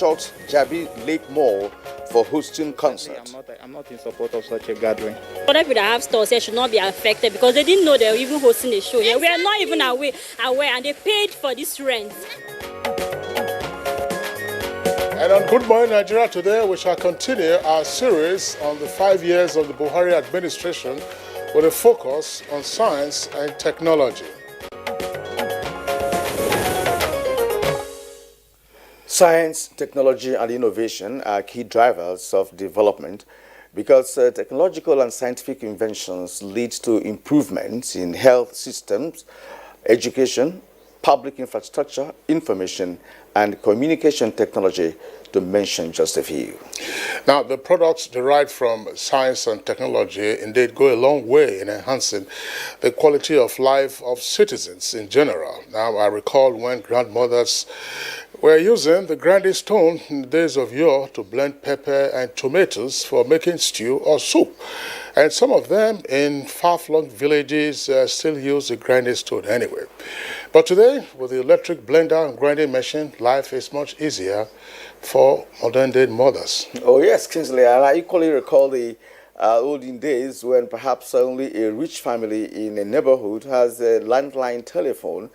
short Jabi Lake Mall for hosting concert. I'm not in support of such a gathering. Other people that have stores here should not be affected because they didn't know they were even hosting a show here. We are not even aware and they paid for this rent. And on Good Morning Nigeria today, we shall continue our series on the 5 years of the Buhari administration with a focus on science and technology. Science, technology, and innovation are key drivers of development because technological and scientific inventions lead to improvements in health systems, education, public infrastructure, information, and communication technology, to mention just a few. Now, the products derived from science and technology indeed go a long way in enhancing the quality of life of citizens in general. Now, I recall when grandmothers were using the grinding stone in the days of yore to blend pepper and tomatoes for making stew or soup. And some of them in far-flung villages still use the grinding stone anyway. But today, with the electric blender and grinding machine, life is much easier for modern-day mothers. Oh yes, Kingsley, and I equally recall the olden days when perhaps only a rich family in a neighborhood has a landline telephone,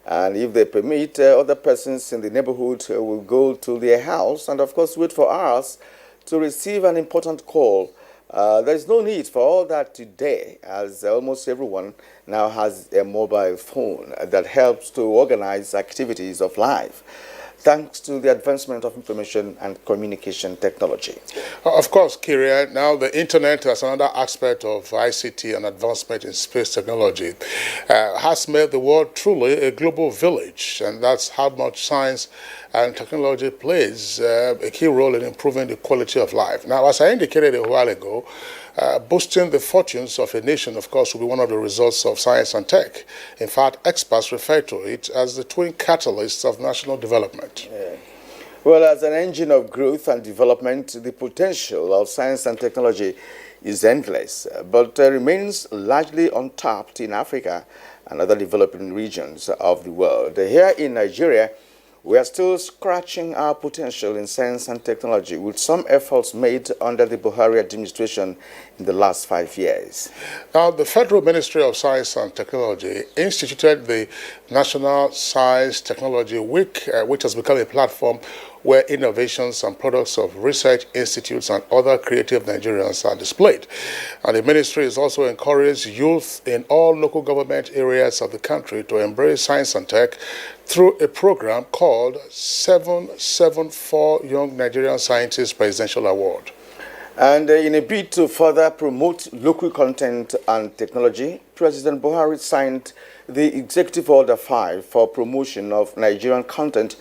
and if they permit, other persons in the neighborhood will go to their house and of course wait for hours to receive an important call. There is no need for all that today, as almost everyone now has a mobile phone that helps to organize activities of life, thanks to the advancement of information and communication technology. Of course, Kyria, now the internet as another aspect of ICT and advancement in space technology has made the world truly a global village, and that's how much science and technology plays a key role in improving the quality of life. Now, as I indicated a while ago, boosting the fortunes of a nation, of course, will be one of the results of science and tech. In fact, experts refer to it as the twin catalysts of national development. Yeah. Well, as an engine of growth and development, the potential of science and technology is endless, but remains largely untapped in Africa and other developing regions of the world. Here in Nigeria, we are still scratching our potential in science and technology with some efforts made under the Buhari administration in the last 5 years. Now, the Federal Ministry of Science and Technology instituted the National Science Technology Week, which has become a platform where innovations and products of research institutes and other creative Nigerians are displayed. And the ministry has also encouraged youth in all local government areas of the country to embrace science and tech through a program called 774 Young Nigerian Scientists Presidential Award. And in a bid to further promote local content and technology, President Buhari signed the Executive Order 5 for promotion of Nigerian content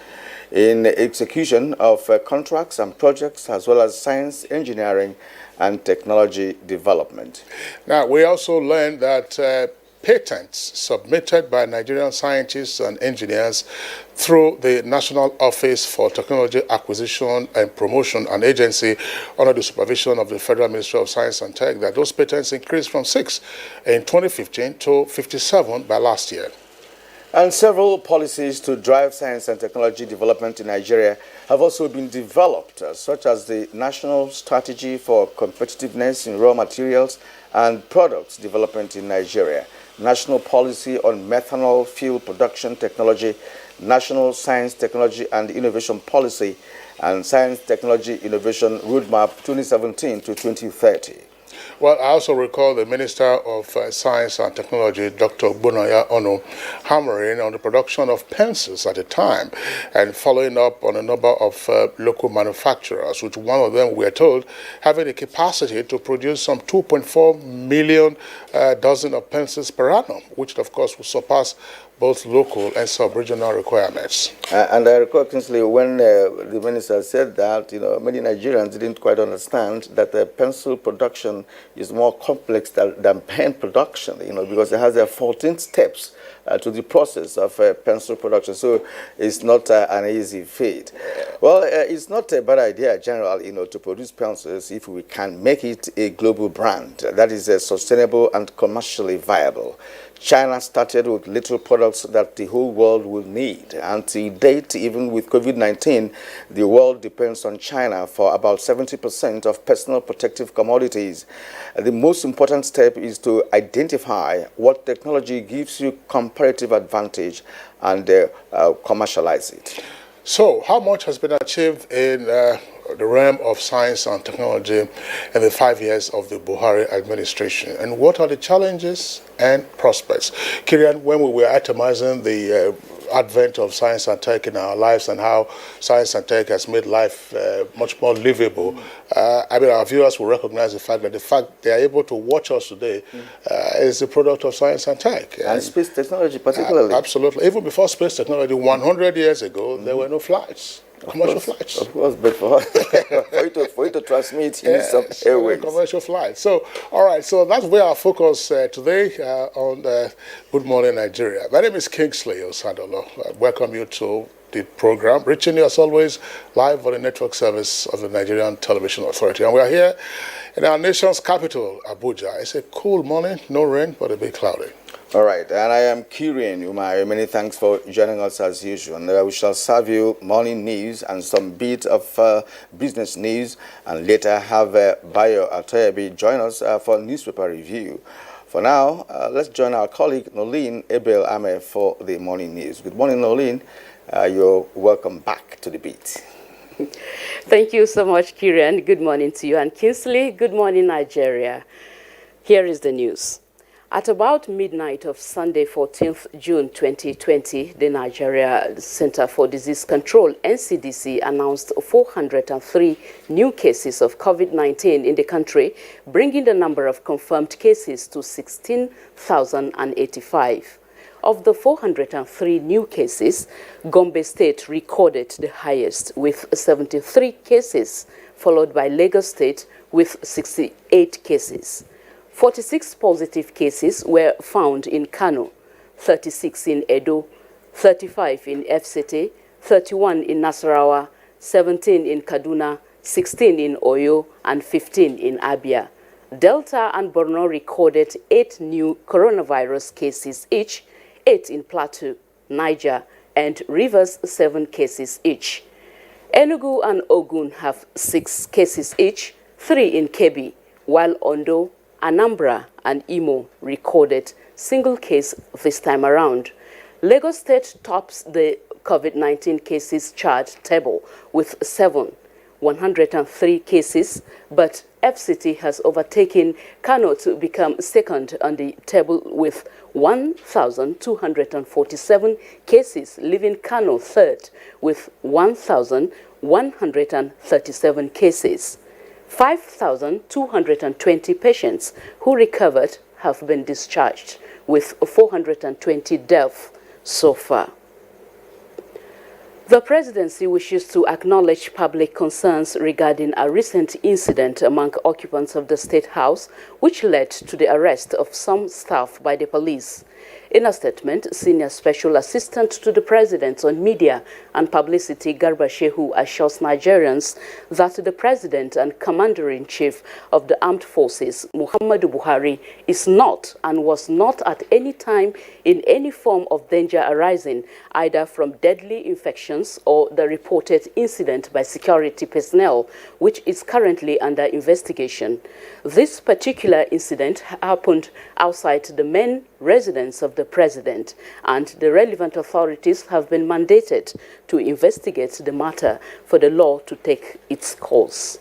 in execution of contracts and projects, as well as science, engineering, and technology development. Now, we also learned that patents submitted by Nigerian scientists and engineers through the National Office for Technology Acquisition and Promotion, an agency under the supervision of the Federal Ministry of Science and Tech, that those patents increased from 6 in 2015 to 57 by last year. And several policies to drive science and technology development in Nigeria have also been developed, such as the National Strategy for Competitiveness in Raw Materials and Products Development in Nigeria, National Policy on Methanol Fuel Production Technology, National Science, Technology and Innovation Policy, and Science, Technology, Innovation Roadmap 2017 to 2030. Well, I also recall the Minister of Science and Technology, Dr. Bunaya Ono, hammering on the production of pencils at the time and following up on a number of local manufacturers, which one of them, we are told, having the capacity to produce some 2.4 million dozen of pencils per annum, which of course will surpass both local and sub-regional requirements. And I recall, Kingsley, when the minister said that, many Nigerians didn't quite understand that the pencil production is more complex than pen production, because it has 14 steps to the process of pencil production. So it's not an easy feat. Well, it's not a bad idea, generally, to produce pencils if we can make it a global brand that is sustainable and commercially viable. China started with little products that the whole world will need. And to date, even with COVID-19, the world depends on China for about 70% of personal protective commodities. The most important step is to identify what technology gives you comparative advantage and commercialize it. So, how much has been achieved in the realm of science and technology in the 5 years of the Buhari administration? And what are the challenges and prospects? Kirian, when we were atomizing the advent of science and tech in our lives and how science and tech has made life much more livable, I mean, our viewers will recognize the fact that they are able to watch us today is the product of science and tech. And space technology particularly. Absolutely. Even before space technology, 100 years ago, there were no flights. Commercial flights. Of course, but for you to transmit, you need some airways. Commercial flights. So, all right, so that's where our focus today on Good Morning Nigeria. My name is Kingsley Osadolo. I welcome you to the program, reaching you as always live on the network service of the Nigerian Television Authority. And we are here in our nation's capital, Abuja. It's a cool morning, no rain, but a bit cloudy. All right, and I am Kirian Umar. Many thanks for joining us as usual. And we shall serve you morning news and some bit of business news, and later have Bayo Atoyebi join us for newspaper review. For now, let's join our colleague Nolene Abel Ame for the morning news. Good morning, Nolene. You're welcome back to the beat. Thank you so much, Kirian. Good morning to you. And Kingsley, good morning, Nigeria. Here is the news. At about midnight of Sunday, 14th June 2020, the Nigeria Center for Disease Control, NCDC, announced 403 new cases of COVID-19 in the country, bringing the number of confirmed cases to 16,085. Of the 403 new cases, Gombe State recorded the highest with 73 cases, followed by Lagos State with 68 cases. 46 positive cases were found in Kano, 36 in Edo, 35 in FCT, 31 in Nasarawa, 17 in Kaduna, 16 in Oyo, and 15 in Abia. Delta and Borno recorded 8 new coronavirus cases each, 8 in Plateau, Niger, and Rivers 7 cases each. Enugu and Ogun have 6 cases each, 3 in Kebbi, while Ondo, Anambra, and Imo recorded single case this time around. Lagos State tops the COVID-19 cases chart table with 103 cases, but FCT has overtaken Kano to become second on the table with 1,247 cases, leaving Kano third with 1,137 cases. 5,220 patients who recovered have been discharged, with 420 deaths so far. The presidency wishes to acknowledge public concerns regarding a recent incident among occupants of the State House, which led to the arrest of some staff by the police. In a statement, Senior Special Assistant to the President on Media and Publicity, Garba Shehu, assures Nigerians that the President and Commander-in-Chief of the Armed Forces, Muhammadu Buhari, is not and was not at any time in any form of danger arising either from deadly infections or the reported incident by security personnel, which is currently under investigation. This particular incident happened outside the main residence of the President, and the relevant authorities have been mandated to investigate the matter for the law to take its course.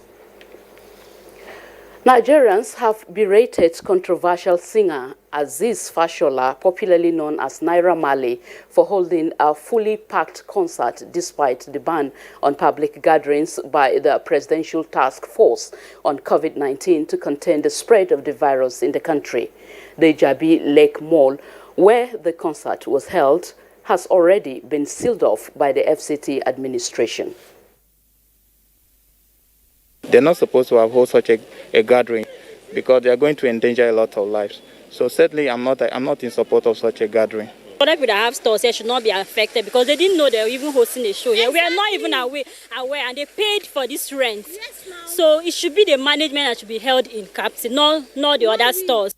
Nigerians have berated controversial singer Aziz Fashola, popularly known as Naira Marley, for holding a fully packed concert despite the ban on public gatherings by the Presidential Task Force on COVID-19 to contain the spread of the virus in the country. The Jabi Lake Mall, where the concert was held, has already been sealed off by the FCT administration. They're not supposed to have hold such a gathering because they are going to endanger a lot of lives. So certainly I'm not in support of such a gathering. Other people that have stores here should not be affected because they didn't know they were even hosting a show here. We are not even aware and they paid for this rent. So it should be the management that should be held in captivity, not the other stores.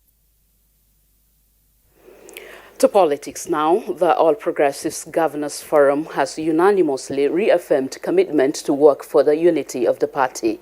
To politics now, the All Progressives Governors Forum has unanimously reaffirmed commitment to work for the unity of the party.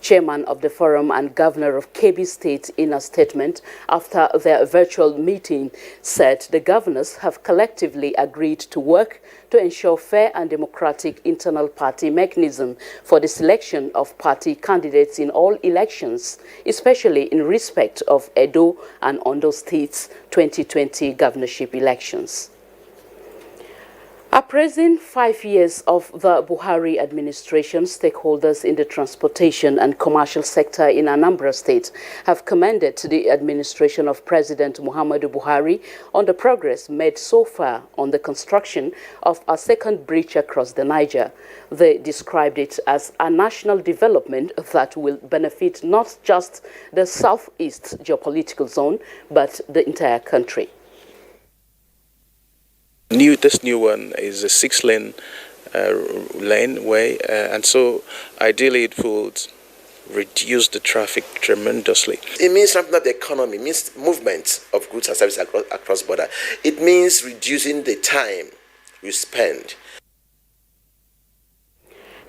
Chairman of the forum and Governor of Kebbi State, in a statement after their virtual meeting, said the governors have collectively agreed to work to ensure fair and democratic internal party mechanism for the selection of party candidates in all elections, especially in respect of Edo and Ondo States' 2020 governorship elections. Appraising 5 years of the Buhari administration, stakeholders in the transportation and commercial sector in Anambra State have commended the administration of President Muhammadu Buhari on the progress made so far on the construction of a second bridge across the Niger. They described it as a national development that will benefit not just the southeast geopolitical zone, but the entire country. This new one is a 6-lane way, and so ideally it would reduce the traffic tremendously. It means ramping up the economy, it means movement of goods and services across border. It means reducing the time you spend.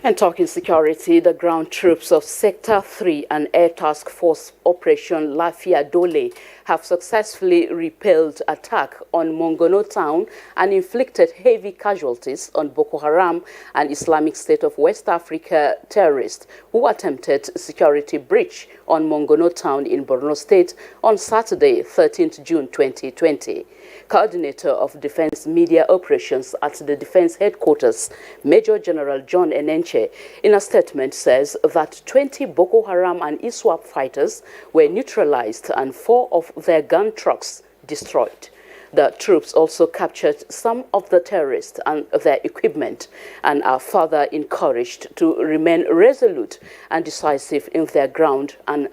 And talking security, the ground troops of Sector 3 and Air Task Force Operation Lafia Dole have successfully repelled attack on Mongono town and inflicted heavy casualties on Boko Haram and Islamic State of West Africa terrorists who attempted security breach on Mongono town in Borno State on Saturday, 13th June 2020. Coordinator of Defense Media Operations at the Defense Headquarters, Major General John Enenche, in a statement says that 20 Boko Haram and ISWAP fighters were neutralized and 4 of their gun trucks destroyed. The troops also captured some of the terrorists and their equipment and are further encouraged to remain resolute and decisive in their ground and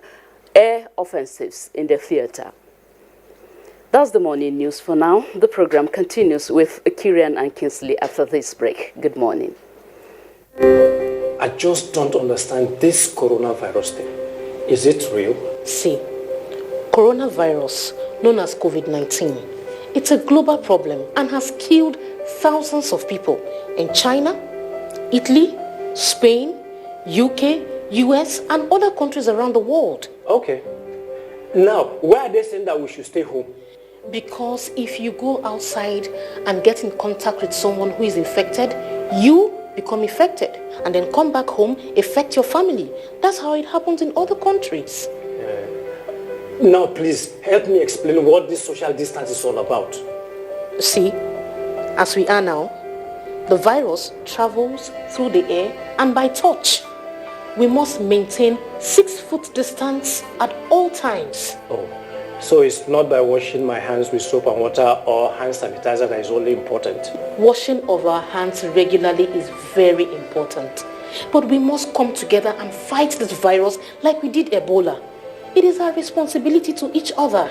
air offensives in the theater. That's the morning news for now. The program continues with Kirian and Kinsley after this break. Good morning. I just don't understand this coronavirus thing. Is it real? See, coronavirus, known as COVID-19, it's a global problem and has killed thousands of people in China, Italy, Spain, UK, US, and other countries around the world. Okay. Now, why are they saying that we should stay home? Because if you go outside and get in contact with someone who is infected, you become infected and then come back home, affect your family. That's how it happens in other countries. Now, please, help me explain what this social distance is all about. See, as we are now, the virus travels through the air and by touch. We must maintain 6-foot distance at all times. Oh. So it's not by washing my hands with soap and water or hand sanitizer that is only important? Washing of our hands regularly is very important. But we must come together and fight this virus like we did Ebola. It is our responsibility to each other.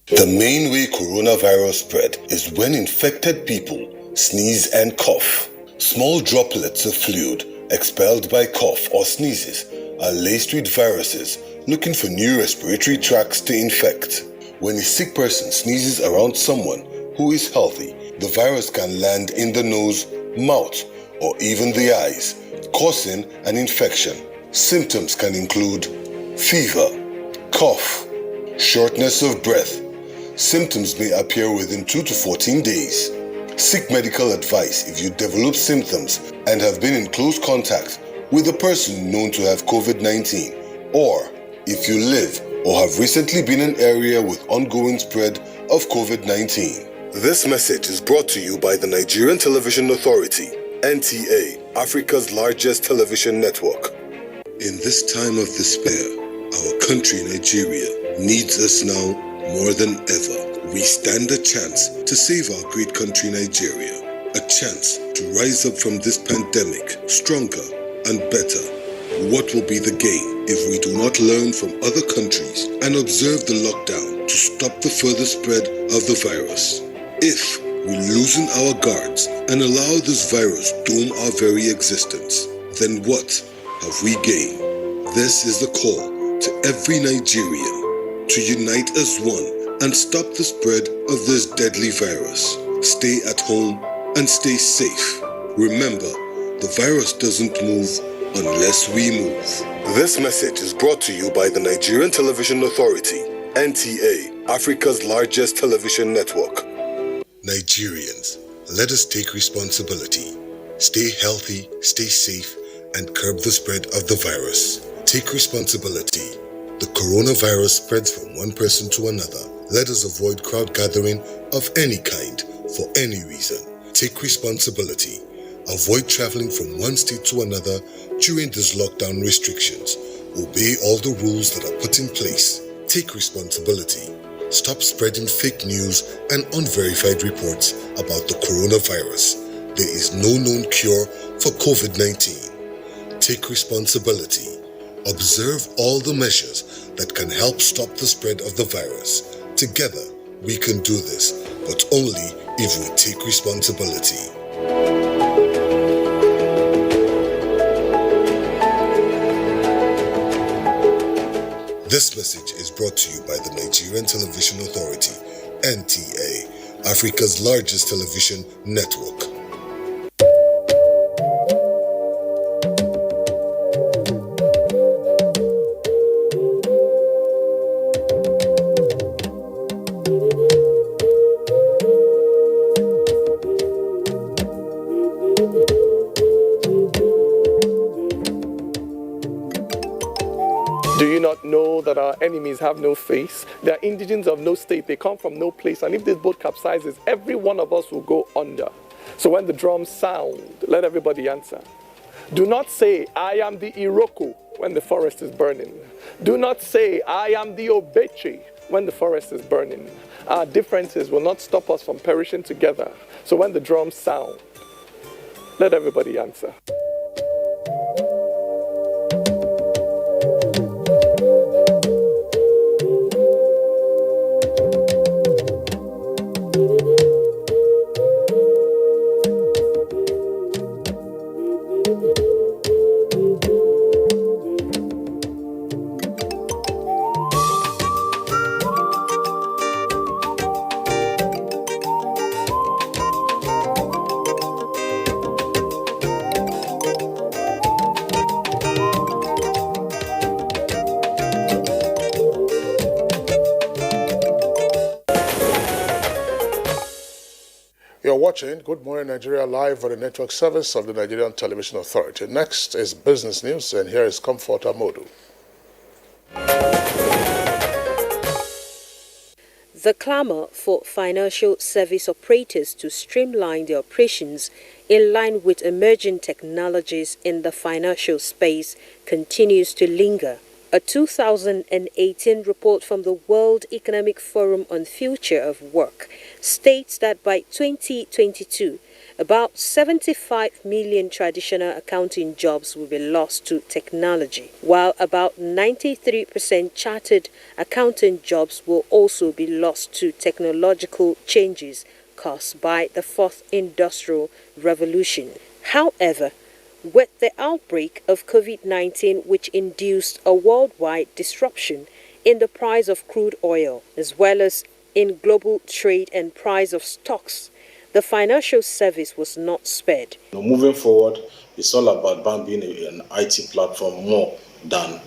The main way coronavirus spread is when infected people sneeze and cough. Small droplets of fluid expelled by cough or sneezes are laced with viruses looking for new respiratory tracts to infect. When a sick person sneezes around someone who is healthy, the virus can land in the nose, mouth, or even the eyes, causing an infection. Symptoms can include fever, cough, shortness of breath. Symptoms may appear within 2 to 14 days. Seek medical advice if you develop symptoms and have been in close contact with a person known to have COVID-19, or if you live or have recently been in an area with ongoing spread of COVID-19. This message is brought to you by the Nigerian Television Authority, NTA, Africa's largest television network. In this time of despair, our country, Nigeria, needs us now more than ever. We stand a chance to save our great country, Nigeria. A chance to rise up from this pandemic stronger and better. What will be the gain? if we do not learn from other countries and observe the lockdown to stop the further spread of the virus. If we loosen our guards and allow this virus doom our very existence, then what have we gained? This is the call to every Nigerian to unite as one and stop the spread of this deadly virus. Stay at home and stay safe. Remember, the virus doesn't move unless we move. This message is brought to you by the Nigerian Television Authority, NTA, Africa's largest television network. Nigerians, let us take responsibility. Stay healthy, stay safe, and curb the spread of the virus. Take responsibility. The coronavirus spreads from one person to another. Let us avoid crowd gathering of any kind for any reason. Take responsibility. Avoid traveling from one state to another during these lockdown restrictions. Obey all the rules that are put in place. Take responsibility. Stop spreading fake news and unverified reports about the coronavirus. There is no known cure for COVID-19. Take responsibility. Observe all the measures that can help stop the spread of the virus. Together, we can do this, but only if we take responsibility. This message is brought to you by the Nigerian Television Authority, NTA, Africa's largest television network. Do you not know that our enemies have no face? They are indigents of no state. They come from no place. And if this boat capsizes, every one of us will go under. So when the drums sound, let everybody answer. Do not say, I am the Iroko when the forest is burning. Do not say, I am the Obeche when the forest is burning. Our differences will not stop us from perishing together. So when the drums sound, let everybody answer. You're watching Good Morning Nigeria live on the network service of the Nigerian Television Authority. Next is business news, and here is Comfort Amodu. The clamor for financial service operators to streamline their operations in line with emerging technologies in the financial space continues to linger. A 2018 report from the World Economic Forum on Future of Work states that by 2022, about 75 million traditional accounting jobs will be lost to technology, while about 93% chartered accountant jobs will also be lost to technological changes caused by the fourth industrial revolution. However, with the outbreak of COVID-19, which induced a worldwide disruption in the price of crude oil, as well as in global trade and price of stocks, the financial service was not spared. Moving forward, it's all about bank being an IT platform more than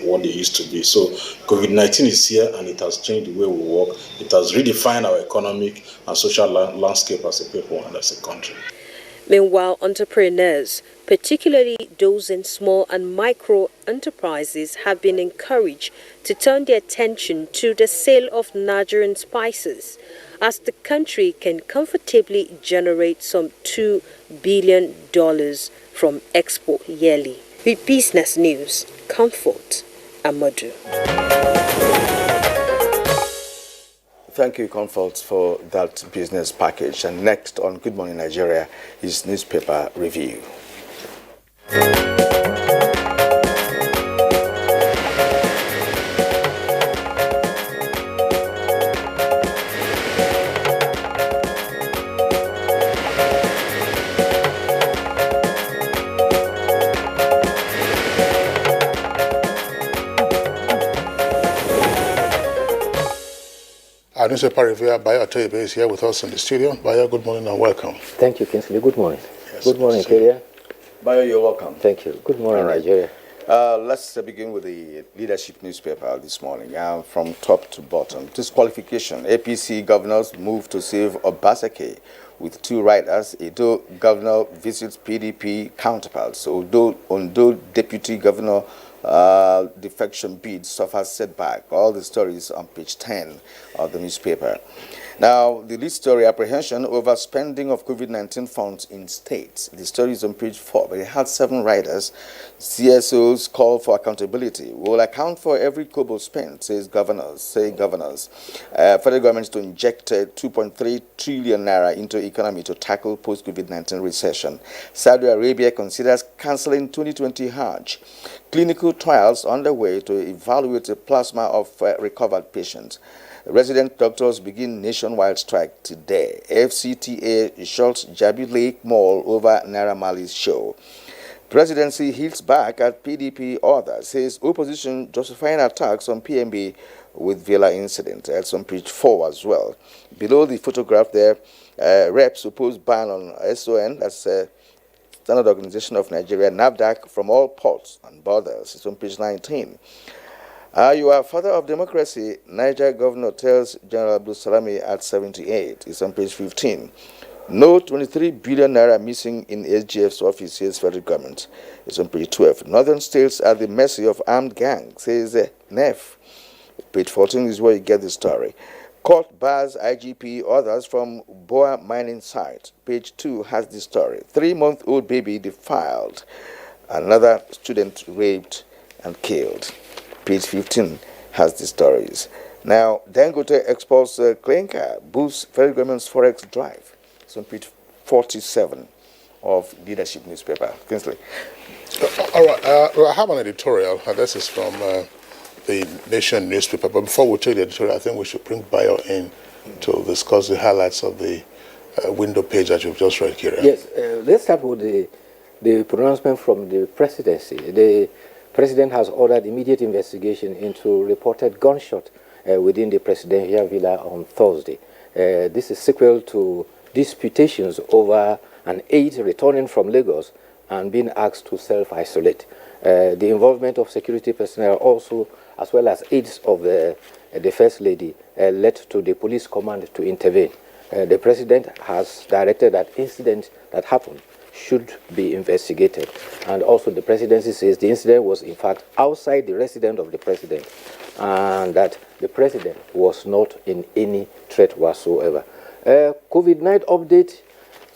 what they used to be. So COVID-19 is here, and it has changed the way we work. It has redefined our economic and social landscape as a people and as a country. Meanwhile, entrepreneurs, particularly those in small and micro enterprises, have been encouraged to turn their attention to the sale of Nigerian spices, as the country can comfortably generate some $2 billion from export yearly. With business news, Comfort Amodu. Thank you, Comfort, for that business package. And next on Good Morning Nigeria is newspaper review. Newspaper reviewer Bayo Atebe is here with us in the studio. Bayo, good morning and welcome. Thank you, Kingsley. Good morning. Yes, good morning, Keria. Bayo, you're welcome. Thank you. Good morning, Right. Nigeria. Let's begin with the leadership newspaper this morning, from top to bottom. Disqualification. APC governors move to save Obaseki with 2 riders. Edo governor visits PDP counterparts. Ondo deputy governor defection bid suffers setback. All the stories on page 10 of the newspaper. Now, the lead story, apprehension over spending of COVID-19 funds in states. The story is on page 4, but it had 7 riders. CSOs call for accountability. Will account for every kobo spent, say governors. Federal government to inject 2.3 trillion naira into economy to tackle post-COVID-19 recession. Saudi Arabia considers cancelling 2020 Hajj. Clinical trials underway to evaluate the plasma of recovered patients. Resident doctors begin nationwide strike today. FCTA shuts Jabi Lake Mall over Naira Marley's show. Presidency hits back at PDP order, says opposition justifying attacks on PMB with Villa incident. That's on page 4 as well. Below the photograph there, reps oppose ban on SON, that's Standard Organization of Nigeria, NAFDAC, from all ports and borders. It's on page 19. You are father of democracy, Niger governor tells General Abdul Salami at 78. It's on page 15. No 23 billion naira missing in SGF's office, says federal government. It's on page 12. Northern states at the mercy of armed gangs, says NEF. Page 14 is where you get the story. Court bars IGP others from Boa mining site. Page 2 has the story. 3-month-old baby defiled. Another student raped and killed. Page 15 has the stories. Now, Dangote exports clinker, boosts federal government's forex drive. It's on page 47 of leadership newspaper. Kingsley. All right. I have an editorial. This is from the Nation newspaper. But before we take the editorial, I think we should bring Bayo in to discuss the highlights of the window page that you've just read, Kira. Yes. Let's start with the pronouncement from the presidency. The President has ordered immediate investigation into reported gunshot within the presidential villa on Thursday. This is sequel to disputations over an aide returning from Lagos and being asked to self-isolate. The involvement of security personnel also, as well as aides of the First Lady, led to the police command to intervene. The President has directed that incident that happened should be investigated. And also the presidency says the incident was in fact outside the residence of the president and that the president was not in any threat whatsoever. COVID-19 update.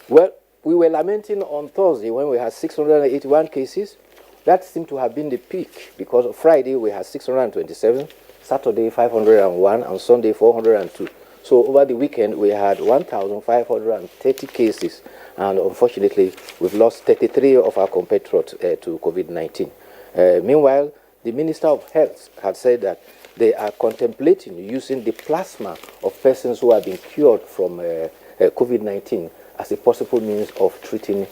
Well, we were lamenting on Thursday when we had 681 cases. That seemed to have been the peak because on Friday we had 627, Saturday 501, and Sunday 402. So over the weekend we had 1,530 cases, and unfortunately we've lost 33 of our compatriots to COVID-19. Meanwhile, the Minister of Health had said that they are contemplating using the plasma of persons who have been cured from COVID-19 as a possible means of treating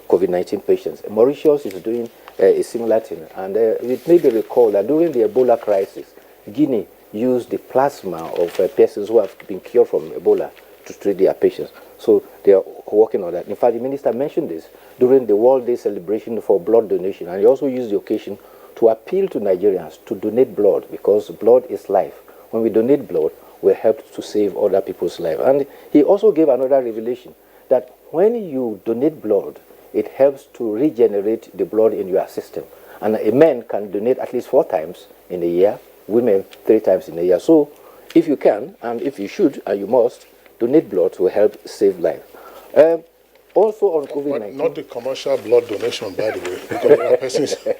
COVID-19 patients. Mauritius is doing a similar thing, and it may be recalled that during the Ebola crisis, Guinea used the plasma of persons who have been cured from Ebola to treat their patients. So they are working on that. In fact, the minister mentioned this during the World Day celebration for blood donation, and he also used the occasion to appeal to Nigerians to donate blood, because blood is life. When we donate blood, we help to save other people's lives. And he also gave another revelation that when you donate blood, it helps to regenerate the blood in your system. And a man can donate at least 4 times in a year, women 3 times in a year. So if you can, and if you should, and you must, donate blood to help save life. Also on COVID-19. Not the commercial blood donation, by the way, because there are persons who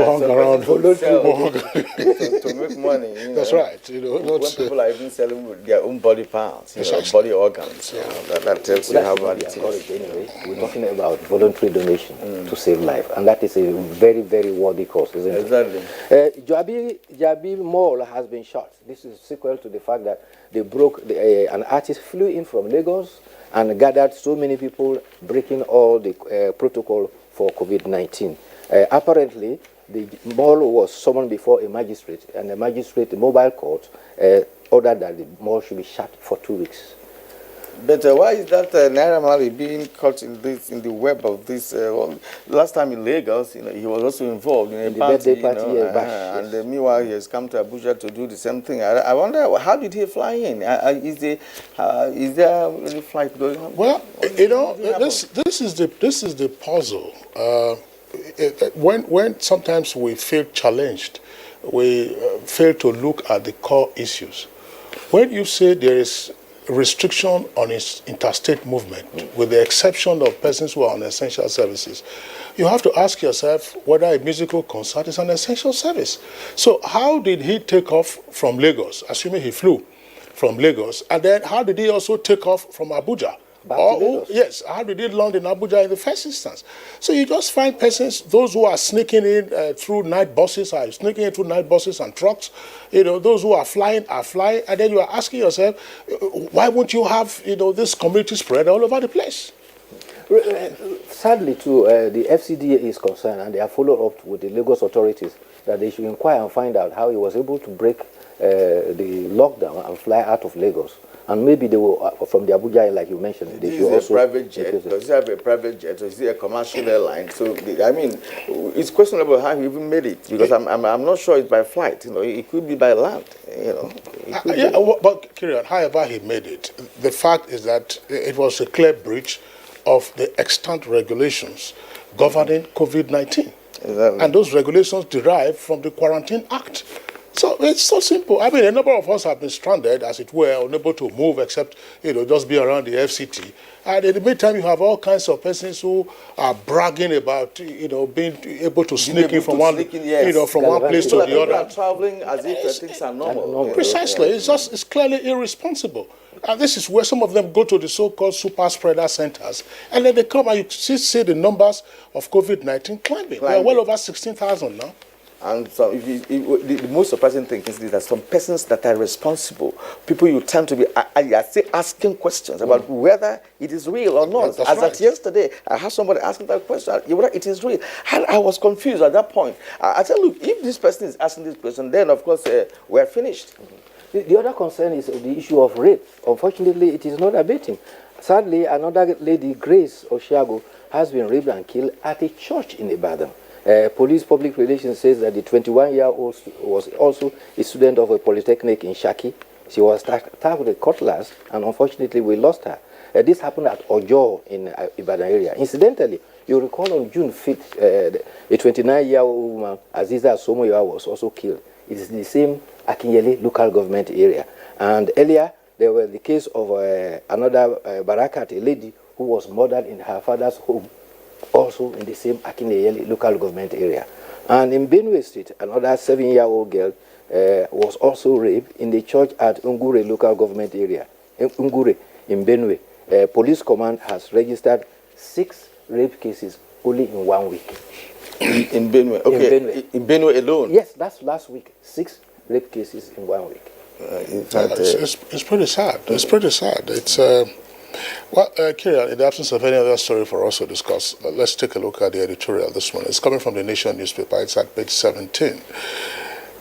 hung around to make money. That's right. You know, when people are even selling their own body parts, body organs, that tells you how bad it is. Anyway, we're talking about voluntary donation to save life, and that is a very, very worthy cause, isn't it? Exactly. Jabi Mall has been shot. This is sequel to the fact that they broke, an artist flew in from Lagos and gathered so many people, breaking all the protocol for COVID-19. Apparently, the mall was summoned before a magistrate, and the magistrate, the mobile court, ordered that the mall should be shut for 2 weeks. But why is that Naira Marley being caught in the web of this? Last time in Lagos, he was also involved in a birthday party, and meanwhile he has come to Abuja to do the same thing. I wonder, how did he fly in? Is there any flight going on? Well, this is the puzzle. When sometimes we feel challenged, we fail to look at the core issues. When you say there is restriction on its interstate movement, with the exception of persons who are on essential services, you have to ask yourself whether a musical concert is an essential service. So how did he take off from Lagos, assuming he flew from Lagos, and then how did he also take off from Abuja? Yes, how did it land in Abuja in the first instance? So you just find persons, those who are sneaking in through night buses, are sneaking in through night buses and trucks. Those who are flying, and then you are asking yourself, why won't you have, this community spread all over the place? Sadly, too, the FCDA is concerned, and they have followed up with the Lagos authorities that they should inquire and find out how he was able to break the lockdown and fly out of Lagos. And maybe they will, from the Abuja, like you mentioned, they should also... private jet? Does he have a private jet, or is he a commercial airline? So, it's questionable how he even made it, because I'm not sure it's by flight. It could be by land. But Kirian, however he made it, the fact is that it was a clear breach of the extant regulations governing COVID-19. Exactly. And those regulations derive from the Quarantine Act. So it's so simple. A number of us have been stranded, as it were, unable to move except, just be around the FCT. And in the meantime, you have all kinds of persons who are bragging about, being able to sneak in from one place to the other. People are traveling as if things are normal. Precisely. It's clearly irresponsible. And this is where some of them go to the so-called super spreader centers. And then they come and you see the numbers of COVID-19 climbing. They are well over 16,000 now. And so the most surprising thing is that some persons that are responsible, people you tend to be asking questions about whether it is real or not. As at yesterday, I had somebody asking that question, whether it is real. And I was confused at that point. I said, look, if this person is asking this question, then of course we're finished. The other concern is the issue of rape. Unfortunately, it is not abating. Sadly, another lady, Grace Oshiago, has been raped and killed at a church in Ibadan. Police public relations says that the 21-year-old was also a student of a polytechnic in Shaki. She was attacked with a cutlass, and unfortunately we lost her. This happened at Ojo in Ibadan area. Incidentally, you recall on June 5th, a 29-year-old woman, Aziza Somoya, was also killed. It is the same Akinyele local government area. And earlier, there was the case of another Barakat, a lady who was murdered in her father's home, also in the same Akinyele local government area. And in Benue State, another 7-year-old girl was also raped in the church at Ungure local government area. In Ungure, in Benue, police command has registered 6 rape cases only in 1 week. In Benue? Okay. In Benue alone? Yes, that's last week. 6 rape cases in 1 week. It's pretty sad. It's pretty sad. It's... Well, Kira, in the absence of any other story for us to discuss, let's take a look at the editorial this morning. It's coming from the Nation newspaper. It's at page 17.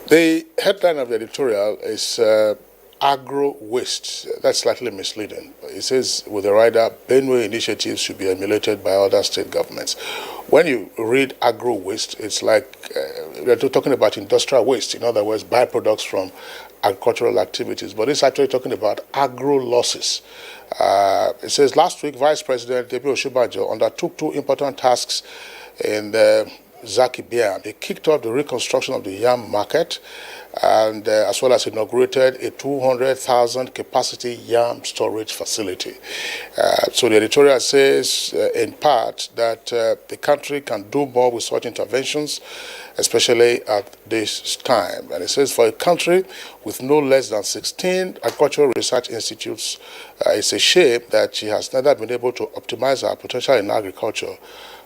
The headline of the editorial is agro waste. That's slightly misleading. It says, with the rider, Benue initiatives should be emulated by other state governments. When you read agro waste, it's like we're talking about industrial waste. In other words, byproducts from agricultural activities. But it's actually talking about agro losses. It says, last week, Vice President Debi Oshibajo undertook 2 important tasks in the Zaki Biam. They kicked off the reconstruction of the yam market and as well as inaugurated a 200,000 capacity yam storage facility. So the editorial says, in part, that the country can do more with such interventions, especially at this time. And it says, for a country with no less than 16 agricultural research institutes, it's a shame that she has neither been able to optimize her potential in agriculture,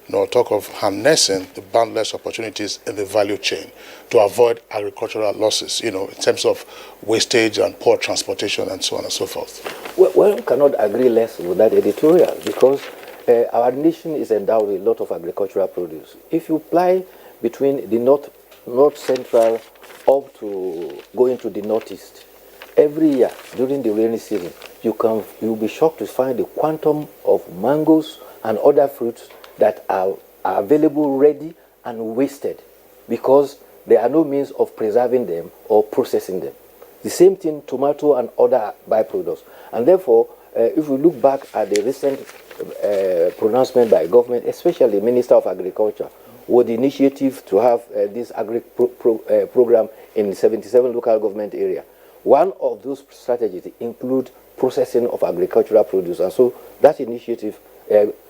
nor talk of harnessing the boundless opportunities in the value chain to avoid agricultural losses, in terms of wastage and poor transportation and so on and so forth. Well, one cannot agree less with that editorial because our nation is endowed with a lot of agricultural produce. If you fly between the north central up to going to the northeast, every year during the rainy season, you'll be shocked to find the quantum of mangoes and other fruits that are available ready and wasted because there are no means of preserving them or processing them. The same thing, tomato and other byproducts. And therefore, if we look back at the recent pronouncement by government, especially Minister of Agriculture, with the initiative to have this program in 77 local government area. One of those strategies include processing of agricultural produce, and so that initiative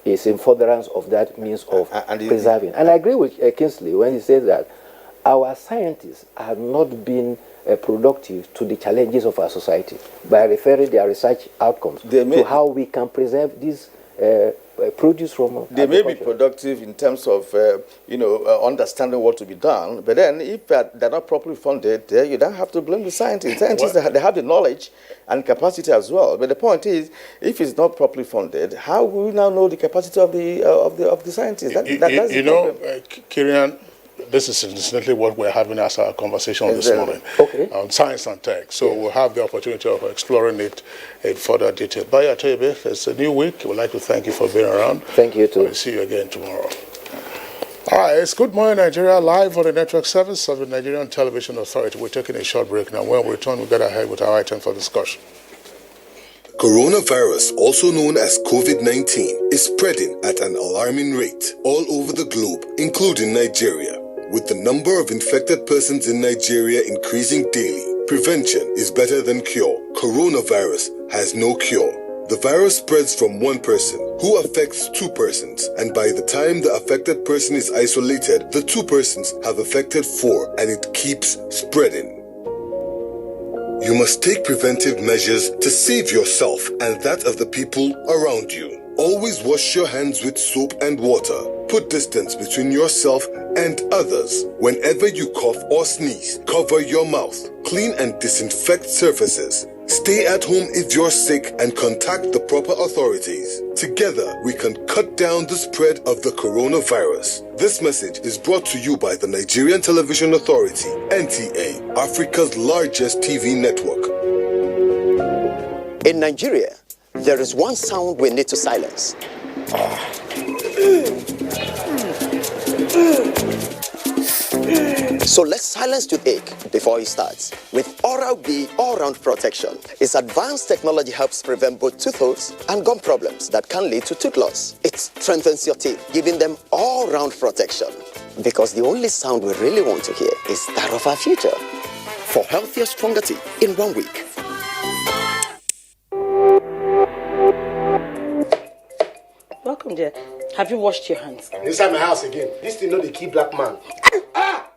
is in furtherance of that means of preserving. And I agree with Kingsley when he says that our scientists have not been productive to the challenges of our society by referring their research outcomes to how we can preserve these produce from they may be productive in terms of understanding what to be done, but then if they're not properly funded, you don't have to blame the scientists. Scientists, they have the knowledge and capacity as well. But the point is, if it's not properly funded, how will we now know the capacity of the scientists? That's the problem. Kirian, this is incidentally what we're having as our conversation this morning on science and tech. So we'll have the opportunity of exploring it in further detail. Baya Tebe, it's a new week. We'd like to thank you for being around. Thank you too. We'll see you again tomorrow. All right, it's Good Morning Nigeria live on the network service of the Nigerian Television Authority. We're taking a short break now. When we return, we'll get ahead with our item for discussion. Coronavirus, also known as COVID-19, is spreading at an alarming rate all over the globe, including Nigeria. With the number of infected persons in Nigeria increasing daily, prevention is better than cure. Coronavirus has no cure. The virus spreads from one person, who affects two persons, and by the time the affected person is isolated, the two persons have affected four, and it keeps spreading. You must take preventive measures to save yourself and that of the people around you. Always wash your hands with soap and water. Put distance between yourself and others. Whenever you cough or sneeze, cover your mouth. Clean and disinfect surfaces. Stay at home if you're sick and contact the proper authorities. Together, we can cut down the spread of the coronavirus. This message is brought to you by the Nigerian Television Authority, NTA, Africa's largest TV network. In Nigeria, there is one sound we need to silence. So let's silence toothache before it starts with Oral-B All-Round Protection. Its advanced technology helps prevent both tooth holes and gum problems that can lead to tooth loss. It strengthens your teeth, giving them all-round protection. Because the only sound we really want to hear is that of our future. For healthier, stronger teeth in 1 week. Welcome, dear. Have you washed your hands? Inside my house again. This thing not the key black man.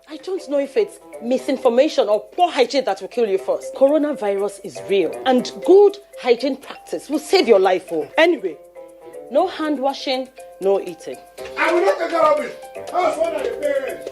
I don't know if it's misinformation or poor hygiene that will kill you first. Coronavirus is real, and good hygiene practice will save your life. Anyway, no hand washing, no eating. I will not take care of it. How's one of the parents?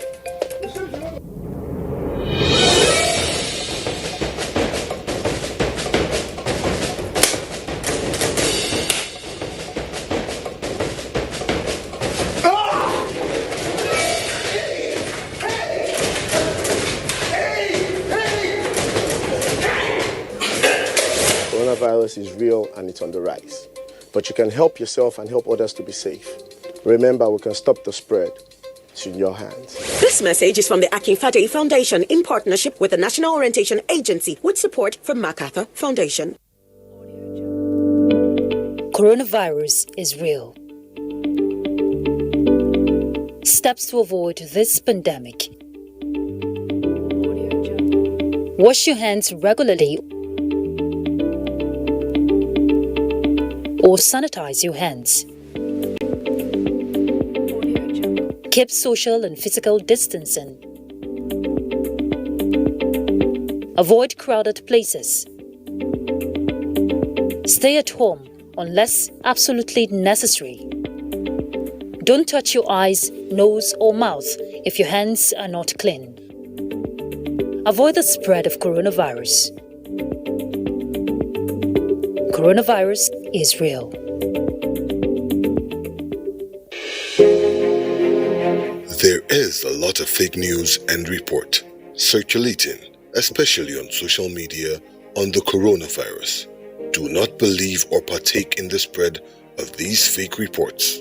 Coronavirus is real and it's on the rise. But you can help yourself and help others to be safe. Remember, we can stop the spread. It's in your hands. This message is from the Akinfade Foundation in partnership with the National Orientation Agency with support from MacArthur Foundation. Coronavirus is real. Steps to avoid this pandemic. Wash your hands regularly or sanitize your hands. Keep social and physical distancing. Avoid crowded places. Stay at home unless absolutely necessary. Don't touch your eyes, nose, or mouth if your hands are not clean. Avoid the spread of coronavirus. Coronavirus is real. There is a lot of fake news and report circulating, especially on social media, on the coronavirus. Do not believe or partake in the spread of these fake reports.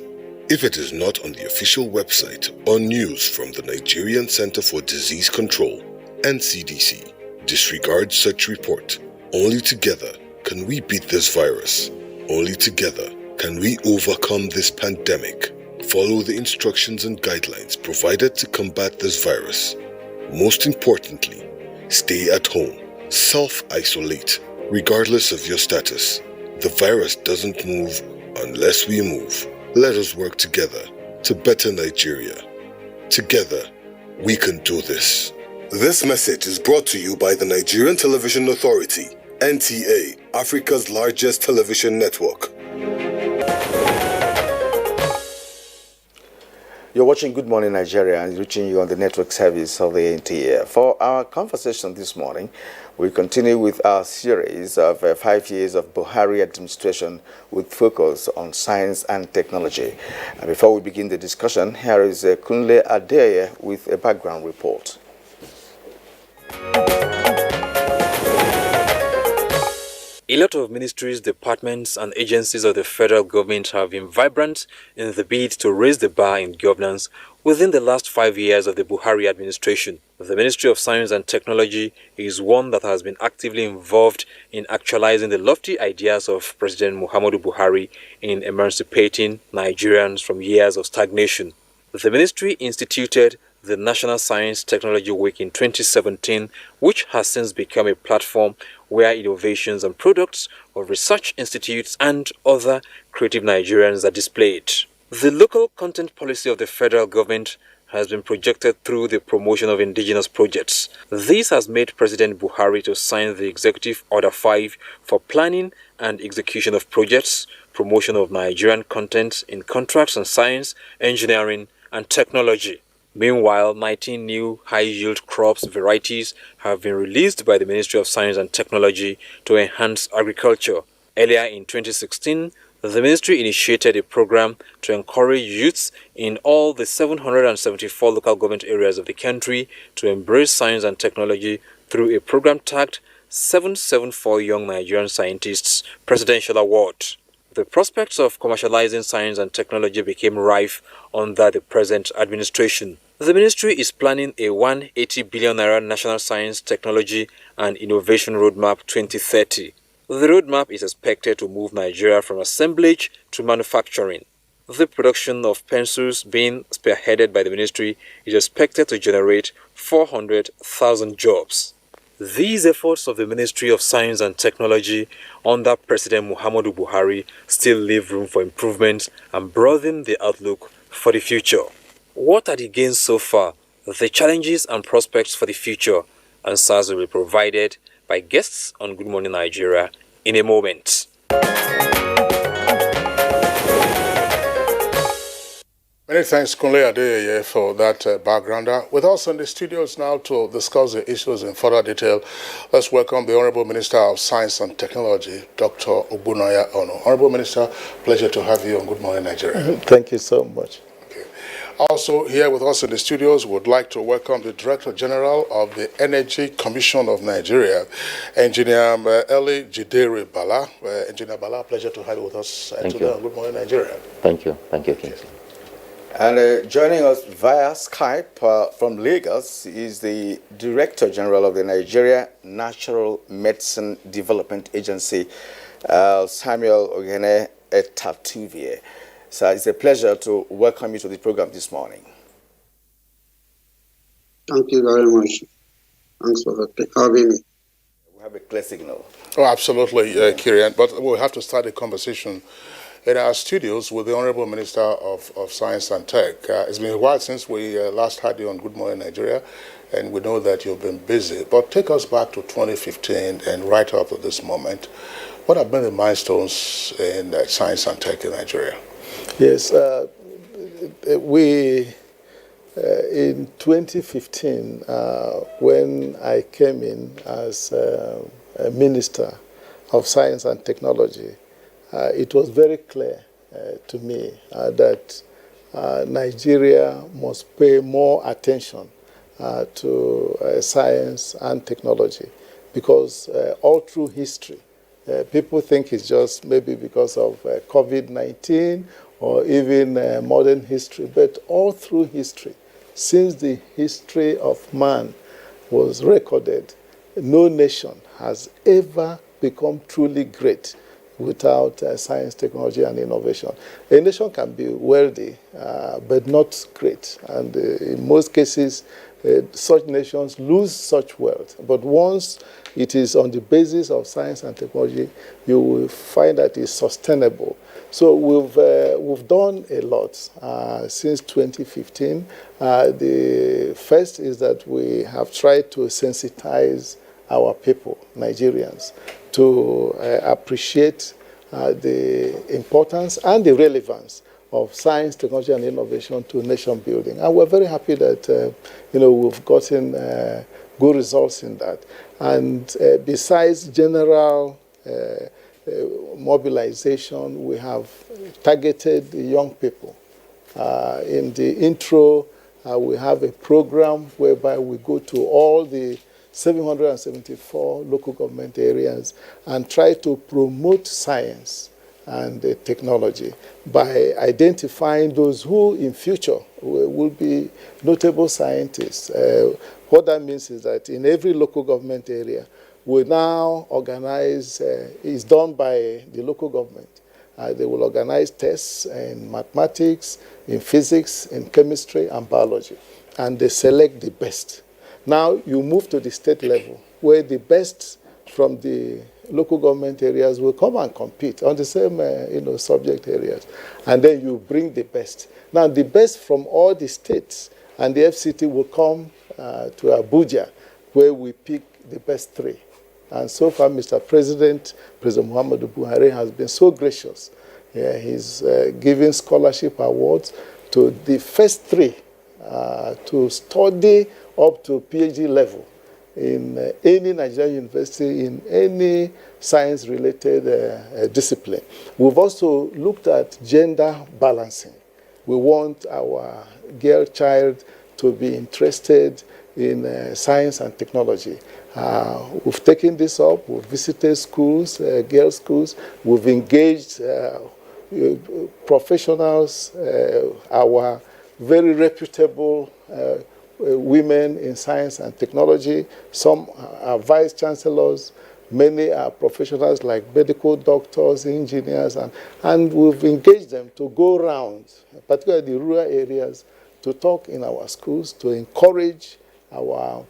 If it is not on the official website or news from the Nigerian Center for Disease Control, NCDC, disregard such report. Only together can we beat this virus. Only together can we overcome this pandemic. Follow the instructions and guidelines provided to combat this virus. Most importantly, stay at home. Self-isolate, regardless of your status. The virus doesn't move unless we move. Let us work together to better Nigeria. Together, we can do this. This message is brought to you by the Nigerian Television Authority, NTA, Africa's largest television network. You're watching Good Morning Nigeria and reaching you on the network service of the NTA. For our conversation this morning, we continue with our series of 5 years of Buhari administration with focus on science and technology. And before we begin the discussion, here is Kunle Adeye with a background report. A lot of ministries, departments, and agencies of the federal government have been vibrant in the bid to raise the bar in governance within the last 5 years of the Buhari administration. The Ministry of Science and Technology is one that has been actively involved in actualizing the lofty ideas of President Muhammadu Buhari in emancipating Nigerians from years of stagnation. The ministry instituted the National Science Technology Week in 2017, which has since become a platform where innovations and products of research institutes and other creative Nigerians are displayed. The local content policy of the federal government has been projected through the promotion of indigenous projects. This has made President Buhari to sign the Executive Order 5 for planning and execution of projects, promotion of Nigerian content in contracts and science, engineering, and technology. Meanwhile, 19 new high-yield crops varieties have been released by the Ministry of Science and Technology to enhance agriculture. Earlier in 2016, the ministry initiated a program to encourage youths in all the 774 local government areas of the country to embrace science and technology through a program tagged 774 Young Nigerian Scientists Presidential Award. The prospects of commercializing science and technology became rife under the present administration. The ministry is planning a 180 billion naira National Science, Technology and Innovation Roadmap 2030. The roadmap is expected to move Nigeria from assemblage to manufacturing. The production of pencils being spearheaded by the ministry is expected to generate 400,000 jobs. These efforts of the Ministry of Science and Technology under President Muhammadu Buhari still leave room for improvement and broaden the outlook for the future. What are the gains so far, the challenges and prospects for the future? Answers will be provided by guests on Good Morning Nigeria in a moment. Many thanks, Kunle Adeye, for that backgrounder. With us in the studios now to discuss the issues in further detail, let's welcome the Honorable Minister of Science and Technology, Dr. Ogbunaya Ono. Honorable Minister, pleasure to have you on Good Morning Nigeria. Thank you so much. Okay. Also here with us in the studios, would like to welcome the Director General of the Energy Commission of Nigeria, Engineer Eli Jidere Bala. Engineer Bala, pleasure to have you with us today on Good Morning Nigeria. Thank you. Thank you, Kingsley. And joining us via Skype from Lagos is the Director General of the Nigeria Natural Medicine Development Agency, Samuel Ogene Etatuvie. So it's a pleasure to welcome you to the program this morning. Thank you very much. Thanks for having me. We have a clear signal. Oh, absolutely, Kirian. But we'll have to start a conversation in our studios with the Honorable Minister of Science and Tech. It's been a while since we last had you on Good Morning Nigeria, and we know that you've been busy. But take us back to 2015 and right up to this moment. What have been the milestones in science and tech in Nigeria? Yes, we in 2015, when I came in as a Minister of Science and Technology, it was very clear to me that Nigeria must pay more attention to science and technology. because all through history, people think it's just maybe because of COVID-19 or even modern history, but all through history, since the history of man was recorded, no nation has ever become truly great without science, technology, and innovation. A nation can be wealthy, but not great. And in most cases, such nations lose such wealth. But once it is on the basis of science and technology, you will find that it's sustainable. So we've done a lot since 2015. The first is that we have tried to sensitize our people, Nigerians, to appreciate the importance and the relevance of science, technology, and innovation to nation building. And we're very happy that we've gotten good results in that. And besides general mobilization, we have targeted young people. In the intro, we have a program whereby we go to all the 774 local government areas and try to promote science and technology by identifying those who in future will be notable scientists. What that means is that in every local government area, we now organize, it's done by the local government. They will organize tests in mathematics, in physics, in chemistry, and biology, and they select the best. Now you move to the state level, where the best from the local government areas will come and compete on the same subject areas, and then you bring the best. Now the best from all the states and the FCT will come to Abuja, where we pick the best 3. And so far, Mr. President Muhammadu Buhari has been so gracious. He's giving scholarship awards to the first 3 to study up to PhD level in any Nigerian university, in any science-related discipline. We've also looked at gender balancing. We want our girl child to be interested in science and technology. We've taken this up. We've visited schools, girls' schools. We've engaged professionals, our very reputable women in science and technology. Some are vice chancellors. Many are professionals like medical doctors, engineers, and we've engaged them to go around, particularly the rural areas, to talk in our schools, to encourage our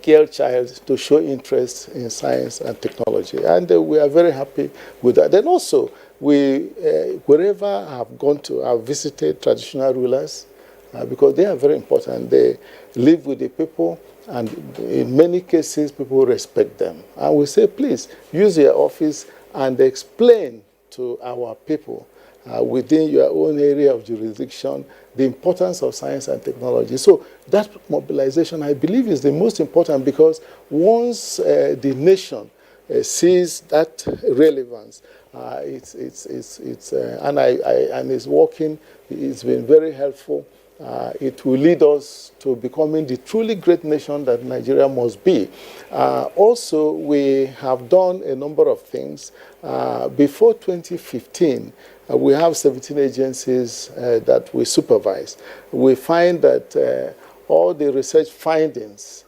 girl child to show interest in science and technology. And we are very happy with that. Then also, we, wherever I've gone to, I've visited traditional rulers, because they are very important. They live with the people, and in many cases, people respect them. And we say, please, use your office and explain to our people within your own area of jurisdiction the importance of science and technology. So that mobilization, I believe, is the most important, because once the nation sees that relevance, and it's working, it's been very helpful. It will lead us to becoming the truly great nation that Nigeria must be. Also, we have done a number of things. Before 2015, we have 17 agencies that we supervise. We find that all the research findings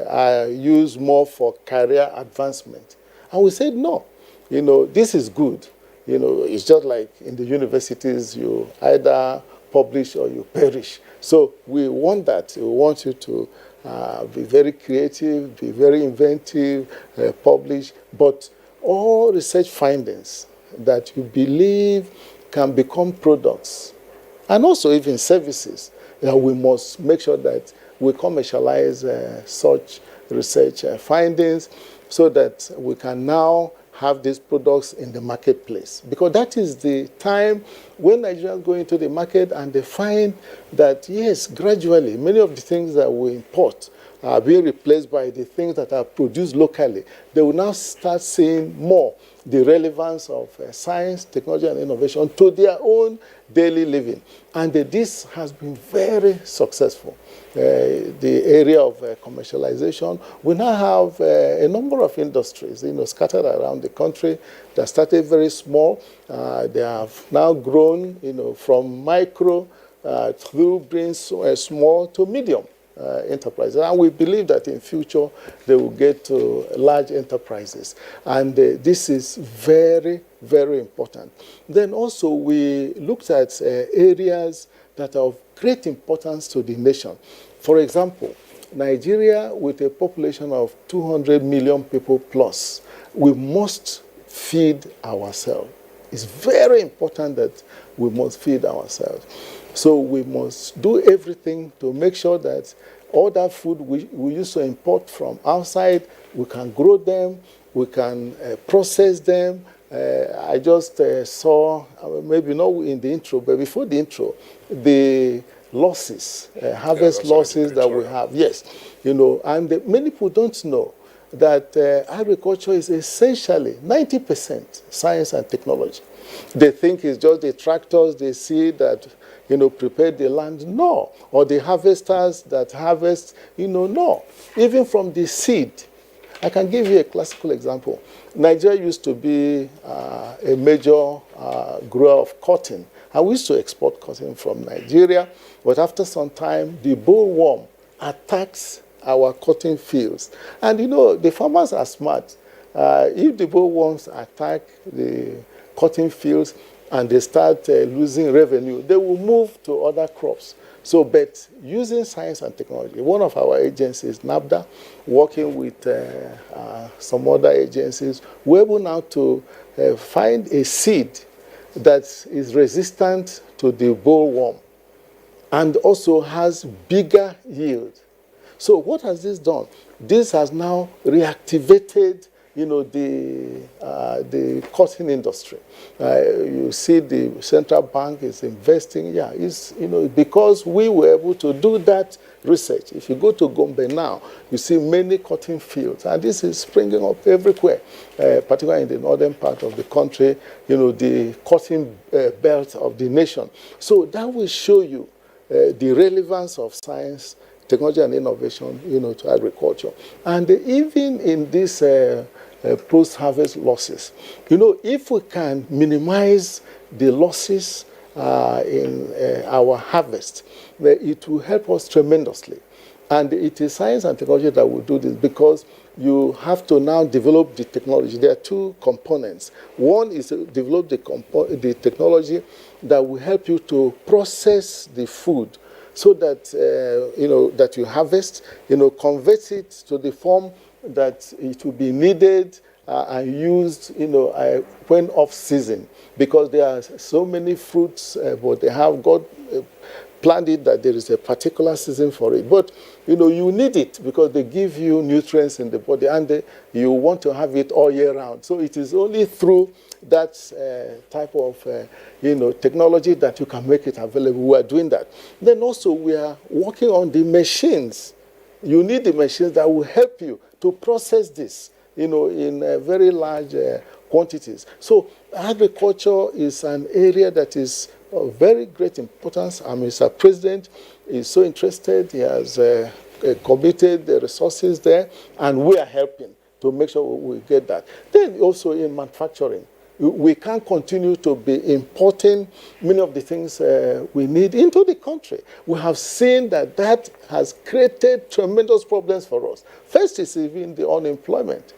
are used more for career advancement. And we said, no, this is good. It's just like in the universities, you either publish or you perish. So we want that. We want you to be very creative, be very inventive, publish, but all research findings that you believe can become products, and also even services, we must make sure that we commercialize such research findings so that we can now have these products in the marketplace. Because that is the time when Nigerians go into the market and they find that, yes, gradually, many of the things that we import being replaced by the things that are produced locally, they will now start seeing more the relevance of science, technology, and innovation to their own daily living. And this has been very successful. The area of commercialization, we now have a number of industries, scattered around the country that started very small. They have now grown, from micro through being small to medium enterprises. And we believe that in future they will get to large enterprises. And this is very, very important. Then also we looked at areas that are of great importance to the nation. For example, Nigeria, with a population of 200 million people plus, we must feed ourselves. It's very important that we must feed ourselves. So we must do everything to make sure that all that food we used to import from outside, we can grow them, we can process them. I just saw, maybe not in the intro, but before the intro, the losses, harvest losses that we have. Yes, and many people don't know that agriculture is essentially 90% science and technology. They think it's just the tractors they see that prepare the land. No. Or the harvesters that harvest, no. Even from the seed. I can give you a classical example. Nigeria used to be a major grower of cotton. And we used to export cotton from Nigeria. But after some time, the bollworm attacks our cotton fields. And, the farmers are smart. If the bollworms attack the cotton fields, and they start losing revenue, they will move to other crops. So, but using science and technology, one of our agencies, NABDA, working with some other agencies, we're able now to find a seed that is resistant to the bollworm and also has bigger yield. So what has this done? This has now reactivated the cotton industry. You see the central bank is investing. Yeah, it's, because we were able to do that research. If you go to Gombe now, you see many cotton fields. And this is springing up everywhere, particularly in the northern part of the country, the cotton belt of the nation. So that will show you the relevance of science, technology, and innovation, to agriculture. And even in this post-harvest losses, if we can minimize the losses in our harvest, it will help us tremendously. And it is science and technology that will do this, because you have to now develop the technology. There are two components. One is to develop the technology that will help you to process the food, so that that you harvest, convert it to the form that it will be needed and used, when off season, because there are so many fruits, but they have got planned it that there is a particular season for it. But you need it because they give you nutrients in the body, and you want to have it all year round. So it is only through that type of technology that you can make it available. We are doing that. Then also we are working on the machines. You need the machines that will help you to process this, in very large quantities. So agriculture is an area that is of very great importance. Mr. President is so interested. He has committed the resources there, and we are helping to make sure we get that. Then also in manufacturing, we can't continue to be importing many of the things we need into the country. We have seen that that has created tremendous problems for us. First is even the unemployment.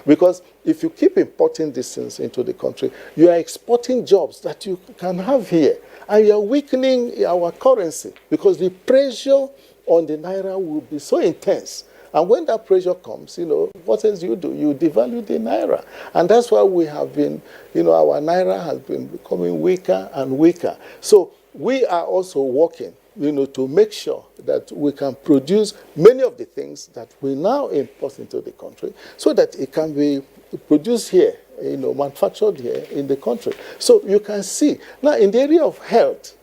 Because if you keep importing these things into the country, you are exporting jobs that you can have here. And you are weakening our currency, because the pressure on the naira will be so intense. And when that pressure comes, what else do? You devalue the naira. And that's why we have been, our naira has been becoming weaker and weaker. So we are also working, to make sure that we can produce many of the things that we now import into the country, so that it can be produced here, manufactured here in the country. So you can see. Now, in the area of health,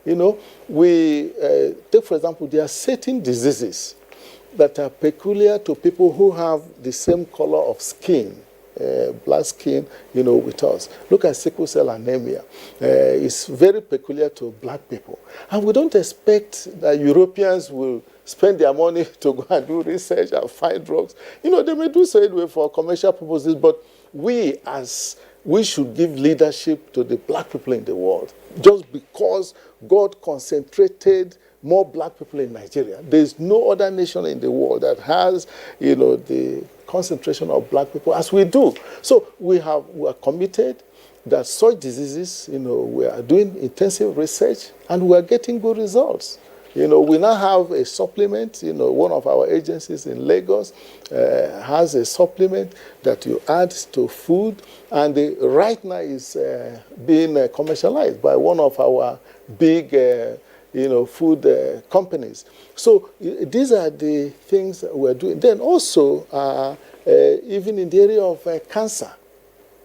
we take, for example, there are certain diseases that are peculiar to people who have the same color of skin, black skin, with us. Look at sickle cell anemia. It's very peculiar to black people. And we don't expect that Europeans will spend their money to go and do research and find drugs. They may do so anyway for commercial purposes, but we should give leadership to the black people in the world. Just because God concentrated more black people in Nigeria. There's no other nation in the world that has, the concentration of black people as we do. So we are committed that such diseases, we are doing intensive research and we are getting good results. We now have a supplement. One of our agencies in Lagos has a supplement that you add to food, and right now is being commercialized by one of our big food companies. So these are the things that we're doing. Then also, even in the area of cancer,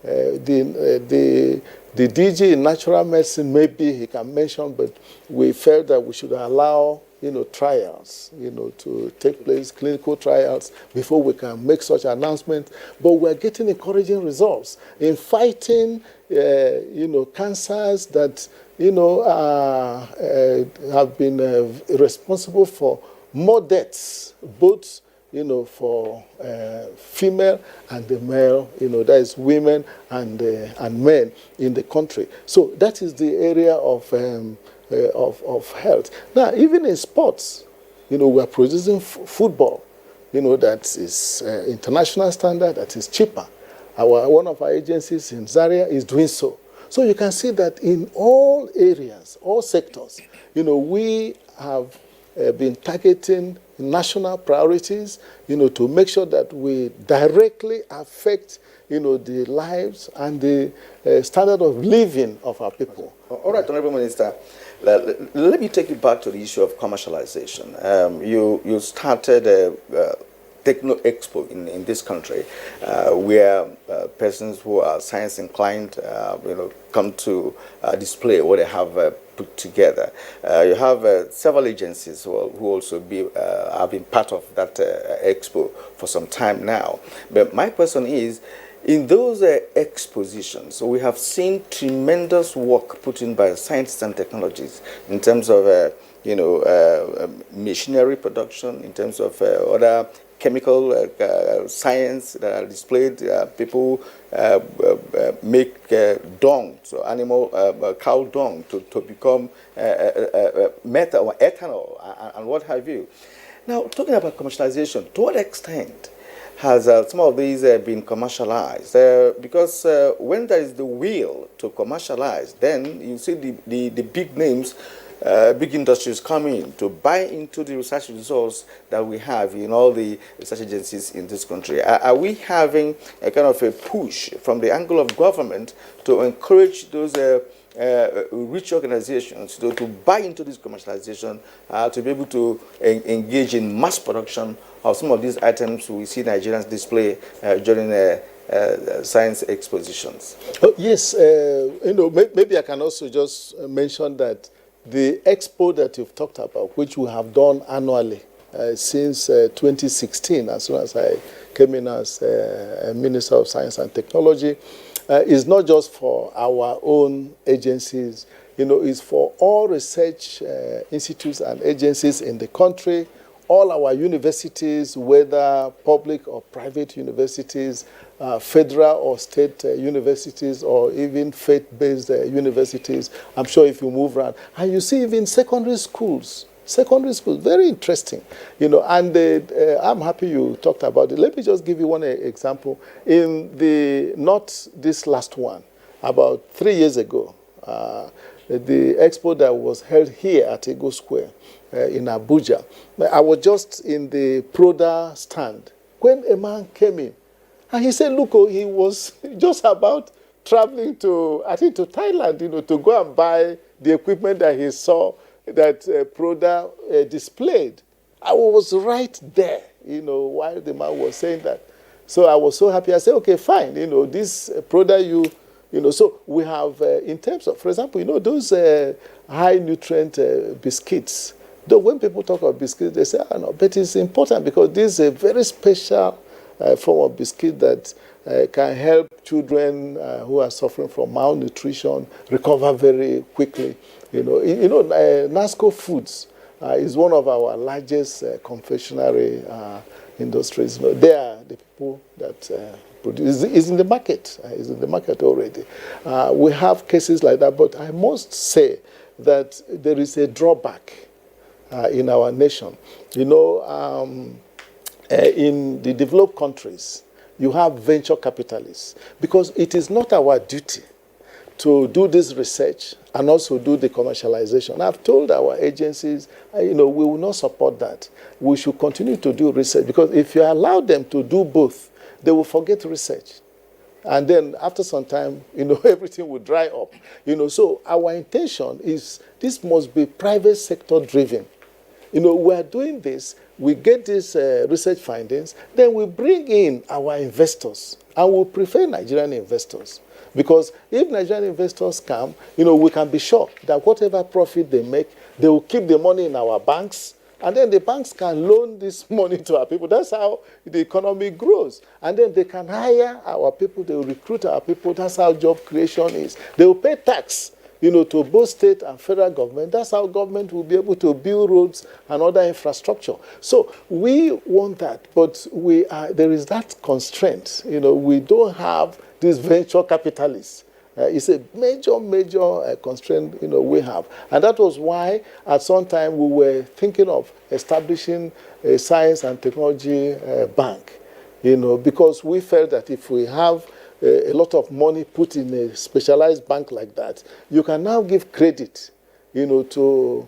the DG in natural medicine, maybe he can mention, but we felt that we should allow, trials, to take place, clinical trials, before we can make such announcements. But we're getting encouraging results in fighting, cancers that, have been responsible for more deaths, both for female and the male, that is women and men in the country. So that is the area of health. Now, even in sports, we are producing football, that is international standard, that is cheaper. One of our agencies in Zaria is doing so. So you can see that in all areas, all sectors, we have been targeting national priorities, to make sure that we directly affect, the lives and the standard of living of our people. All right, Honorable Minister, let me take you back to the issue of commercialization. You started Techno Expo in this country, where persons who are science inclined, come to display what they have put together. You have several agencies who also have been part of that expo for some time now. But my question is, in those expositions, we have seen tremendous work put in by scientists and technologies in terms of, machinery production, in terms of other chemical science that are displayed. People make dung, so cow dung, to become methane or ethanol and what have you. Now, talking about commercialization, to what extent has some of these been commercialized? Because when there is the will to commercialize, then you see the big names, big industries come in to buy into the research results that we have in all the research agencies in this country. Are we having a kind of a push from the angle of government to encourage those rich organizations to buy into this commercialization, to be able to engage in mass production of some of these items we see Nigerians display during science expositions? Oh, yes, maybe I can also just mention that the expo that you've talked about, which we have done annually since 2016, as soon as I came in as Minister of Science and Technology, is not just for our own agencies, it's for all research institutes and agencies in the country, all our universities, whether public or private universities, federal or state universities, or even faith-based universities. I'm sure if you move around, and you see even secondary schools, very interesting, and I'm happy you talked about it. Let me just give you one example. Not this last one, about 3 years ago, the expo that was held here at Ego Square in Abuja, I was just in the Proda stand when a man came in, and he said, look, he was just about traveling to Thailand, to go and buy the equipment that he saw that Proda displayed. I was right there, while the man was saying that. So I was so happy. I said, okay, fine, this Proda, so we have, in terms of, for example, those high nutrient biscuits Though when people talk of biscuits, they say, no, but it's important because this is a very special form of biscuit that can help children who are suffering from malnutrition recover very quickly. Nasco Foods is one of our largest confectionery industries. They are the people that produce. Is in the market. Is in the market already. We have cases like that, but I must say that there is a drawback in our nation. In the developed countries, you have venture capitalists because it is not our duty to do this research and also do the commercialization. I've told our agencies, we will not support that. We should continue to do research because if you allow them to do both, they will forget research. And then after some time, everything will dry up. So our intention is this must be private sector driven. We are doing this, we get these research findings, then we bring in our investors, and we prefer Nigerian investors. Because if Nigerian investors come, we can be sure that whatever profit they make, they will keep the money in our banks, and then the banks can loan this money to our people. That's how the economy grows. And then they can hire our people, they will recruit our people. That's how job creation is. They will pay tax, to both state and federal government. That's how government will be able to build roads and other infrastructure. So we want that, but there is that constraint. We don't have these venture capitalists. It's a major constraint, we have. And that was why at some time we were thinking of establishing a science and technology bank, because we felt that if we have a lot of money put in a specialized bank like that, you can now give credit, to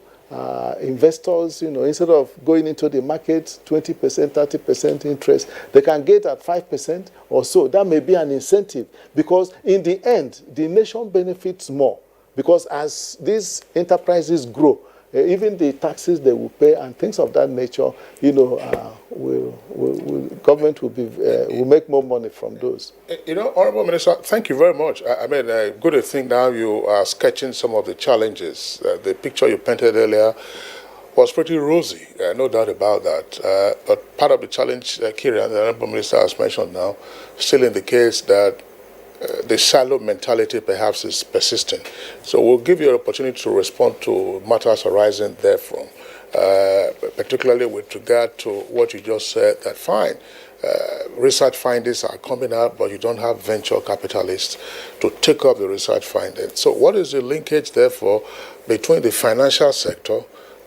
investors, instead of going into the market 20%, 30% interest, they can get at 5% or so. That may be an incentive because in the end, the nation benefits more because as these enterprises grow, even the taxes they will pay and things of that nature, government will make more money from those. Honorable Minister, thank you very much. I mean, good to think now you are sketching some of the challenges. The picture you painted earlier was pretty rosy, no doubt about that. But part of the challenge, Kira, the Honorable Minister has mentioned now, still indicates that the shallow mentality perhaps is persistent. So we'll give you an opportunity to respond to matters arising therefrom, particularly with regard to what you just said, that fine, research findings are coming out, but you don't have venture capitalists to take up the research findings. So what is the linkage, therefore, between the financial sector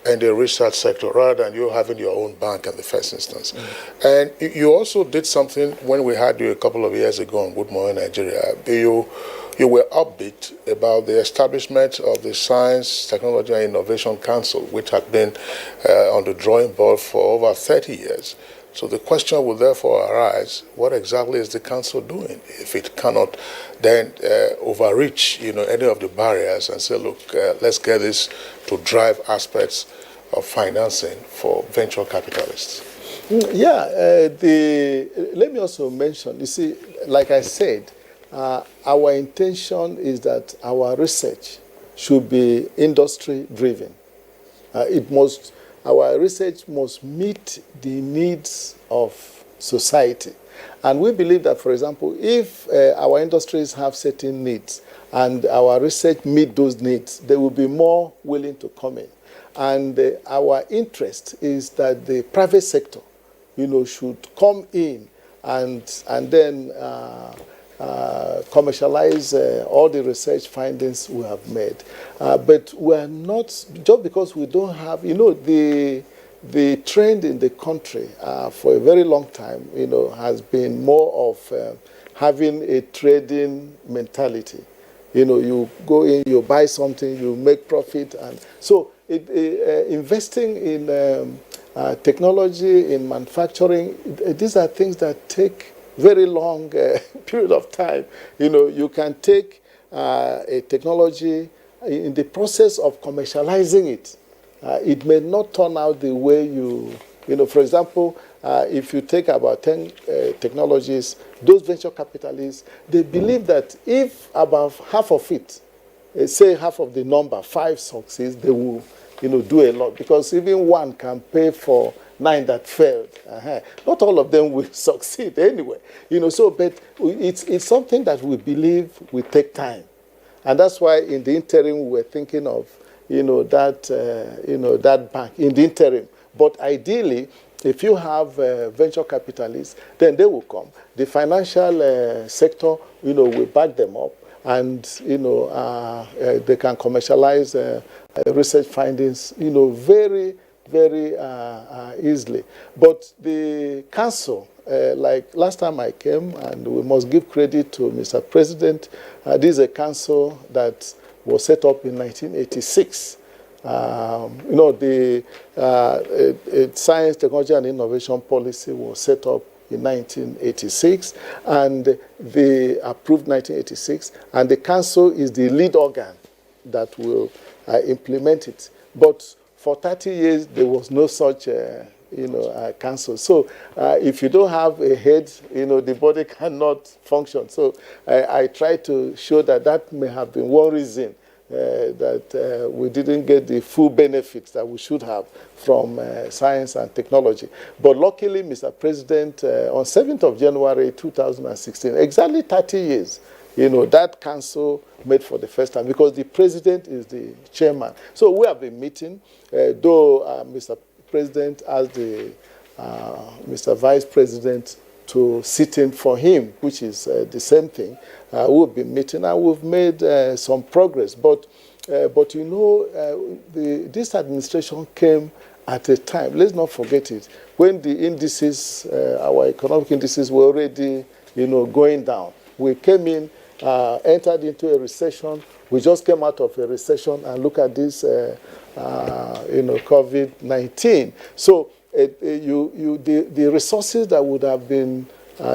and the research sector, rather than you having your own bank in the first instance? Mm-hmm. And you also did something when we had you a couple of years ago on Good Morning Nigeria. You were upbeat about the establishment of the Science, Technology and Innovation Council, which had been on the drawing board for over 30 years. So the question will therefore arise, what exactly is the council doing if it cannot then overreach any of the barriers and say, look, let's get this to drive aspects of financing for venture capitalists? Yeah, let me also mention, you see, like I said, our intention is that our research should be industry-driven. Our research must meet the needs of society. And we believe that, for example, if our industries have certain needs and our research meet those needs, they will be more willing to come in. And our interest is that the private sector, should come in and then commercialize all the research findings we have made. But we're not, just because we don't have, the trend in the country for a very long time, has been more of having a trading mentality. You go in, you buy something, you make profit. And so investing in technology, in manufacturing, these are things that take very long period of time. You can take a technology in the process of commercializing it. It may not turn out the way for example, if you take about 10 technologies, those venture capitalists, they believe that if about half of it, say half of the number, 5 succeeds, they will do a lot, because even one can pay for 9 that failed. Not all of them will succeed anyway. So, but it's something that we believe will take time. And that's why in the interim, we're thinking of, that bank in the interim. But ideally, if you have venture capitalists, then they will come. The financial sector, will back them up, and they can commercialize research findings, very, very easily. But the council, like last time I came, and we must give credit to Mr. President, this is a council that was set up in 1986. The Science, Technology, and Innovation Policy was set up in 1986, and they approved 1986, and the council is the lead organ that will implement it. But for 30 years, there was no such, council. So if you don't have a head, the body cannot function. So I try to show that may have been one reason that we didn't get the full benefits that we should have from science and technology. But luckily, Mr. President, on 7th of January 2016, exactly 30 years, that council met for the first time, because the president is the chairman. So we have been meeting, though Mr. President asked the Mr. Vice President to sit in for him, which is the same thing. We've been meeting, and we've made some progress. But this administration came at a time, let's not forget it, when the indices, our economic indices were already, going down. We came in, entered into a recession. We just came out of a recession, and look at this, COVID-19. So the resources that would have been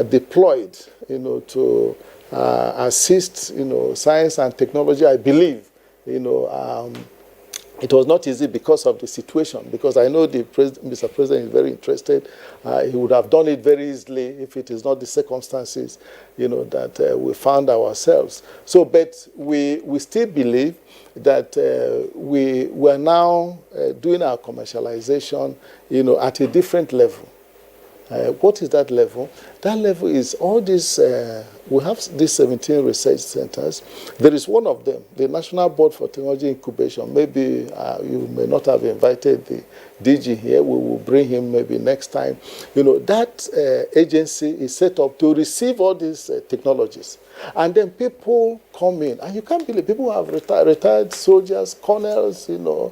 deployed, to assist, science and technology, I believe, it was not easy because of the situation, because I know Mr. President is very interested. He would have done it very easily if it is not the circumstances, that we found ourselves. So, but we still believe that we are now doing our commercialization, at a different level. What is that level? That level is all these, we have these 17 research centers. There is one of them, the National Board for Technology Incubation. Maybe you may not have invited the DG here. We will bring him maybe next time. That agency is set up to receive all these technologies. And then people come in, and you can't believe people have retired soldiers, colonels, retired,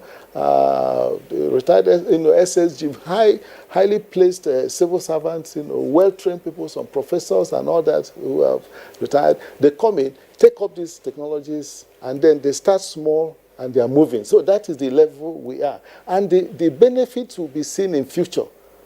SSG, highly placed civil servants, well-trained people, some professors and all that who have retired. They come in, take up these technologies, and then they start small and they are moving. So that is the level we are. And the benefits will be seen in future.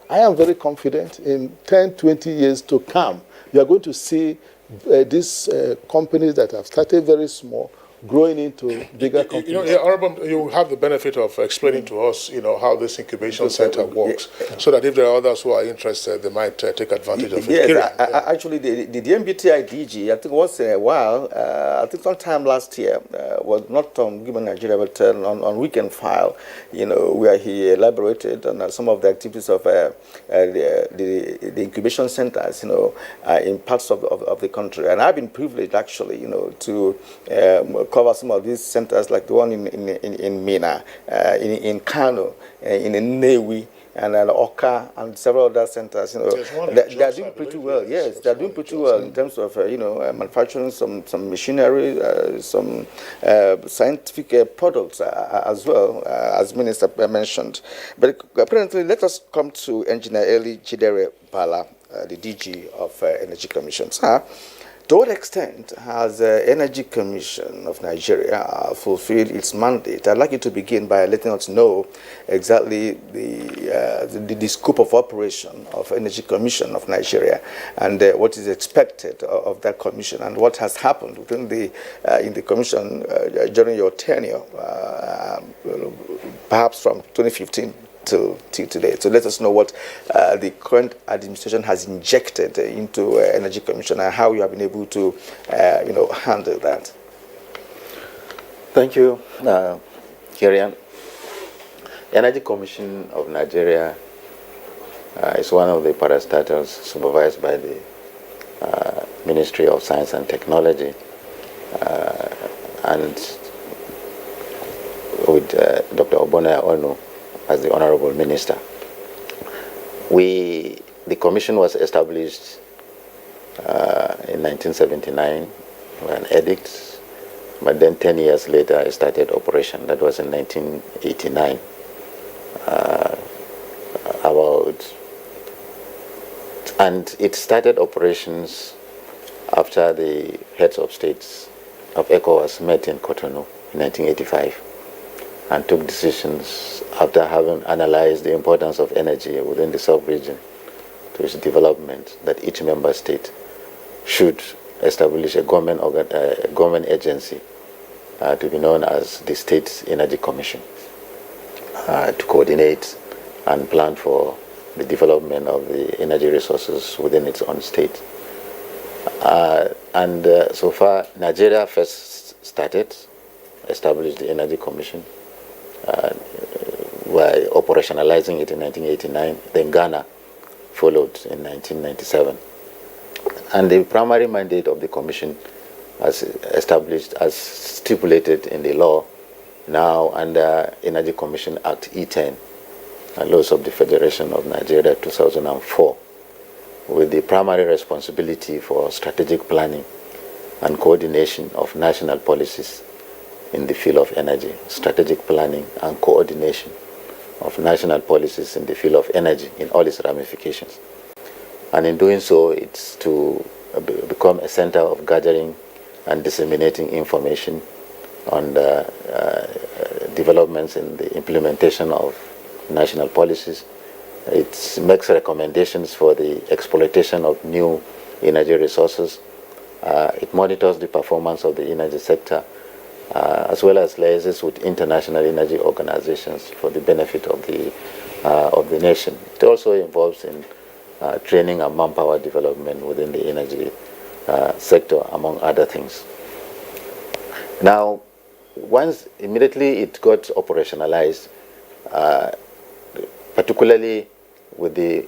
I am very confident in 10, 20 years to come, you are going to see these companies that have started very small growing into bigger companies. You have the benefit of explaining to us, how this incubation center works, so that if there are others who are interested, they might take advantage of it. Yes, actually, the MBTI DG, I think once in a while, I think sometime last year, was not on Given Nigeria, but on Weekend File, where he elaborated on some of the activities of the incubation centers, in parts of the country. And I've been privileged, actually, to cover some of these centers, like the one in Mina, in Kano, in Nnewi, and Oka, and several other centers. They are doing pretty well. Yes, they are doing pretty well in terms of manufacturing some machinery, some scientific products as well, as Minister mentioned. But apparently, let us come to Engineer Eli Chidere Bala, the DG of Energy Commission. Sir, to what extent has the Energy Commission of Nigeria fulfilled its mandate? I'd like you to begin by letting us know exactly the scope of operation of Energy Commission of Nigeria, and what is expected of that commission, and what has happened within in the commission during your tenure, perhaps from 2015 till today. So let us know what the current administration has injected into Energy Commission, and how you have been able to, handle that. Thank you, Kirian. Energy Commission of Nigeria is one of the parastatals supervised by the Ministry of Science and Technology, and with Dr. Obonaya Onu as the Honorable Minister. The commission was established in 1979 by an edict, but then 10 years later it started operation. That was in 1989. And it started operations after the heads of states of ECOWAS met in Cotonou in 1985 and took decisions after having analyzed the importance of energy within the sub-region to its development, that each member state should establish a government agency to be known as the State Energy Commission to coordinate and plan for the development of the energy resources within its own state. So far, Nigeria first established the Energy Commission by operationalizing it in 1989. Then Ghana followed in 1997. And the primary mandate of the commission, as established, as stipulated in the law, now under Energy Commission Act E10, and laws of the Federation of Nigeria 2004, with the primary responsibility for strategic planning and coordination of national policies in the field of energy, strategic planning and coordination of national policies in the field of energy in all its ramifications. And in doing so, it's to become a center of gathering and disseminating information on the developments in the implementation of national policies. It makes recommendations for the exploitation of new energy resources. It monitors the performance of the energy sector, as well as liaises with international energy organizations for the benefit of the nation. It also involves in training and manpower development within the energy sector, among other things. Now, once immediately it got operationalized, particularly with the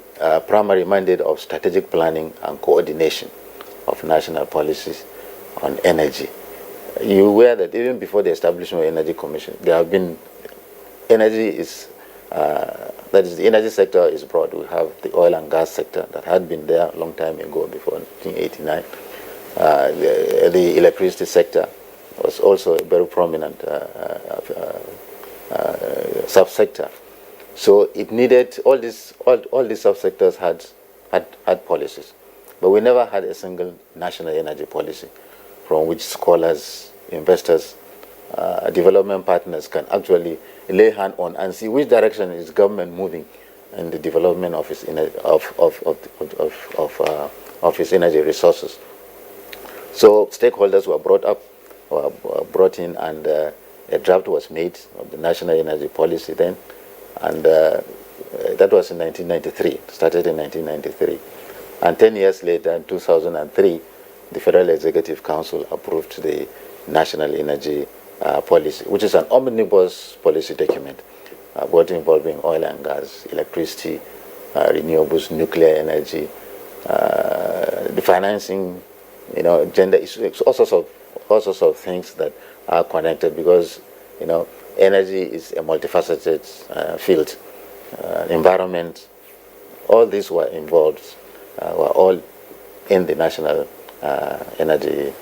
primary mandate of strategic planning and coordination of national policies on energy. You're aware that even before the establishment of Energy Commission, there have been energy is, that is, the energy sector is broad. We have the oil and gas sector that had been there a long time ago, before 1989. The electricity sector was also a very prominent subsector. So it needed all these subsectors had policies, but we never had a single national energy policy from which scholars, investors, development partners can actually lay hand on and see which direction is government moving in the development of its energy resources. So stakeholders were brought in, and a draft was made of the national energy policy then. And that was in 1993, started in 1993. And 10 years later, in 2003, the Federal Executive Council approved the National Energy Policy, which is an omnibus policy document, both involving oil and gas, electricity, renewables, nuclear energy, the financing, gender issues, all sorts of things that are connected, because, energy is a multifaceted field. Environment, all these were involved, were all in the national energy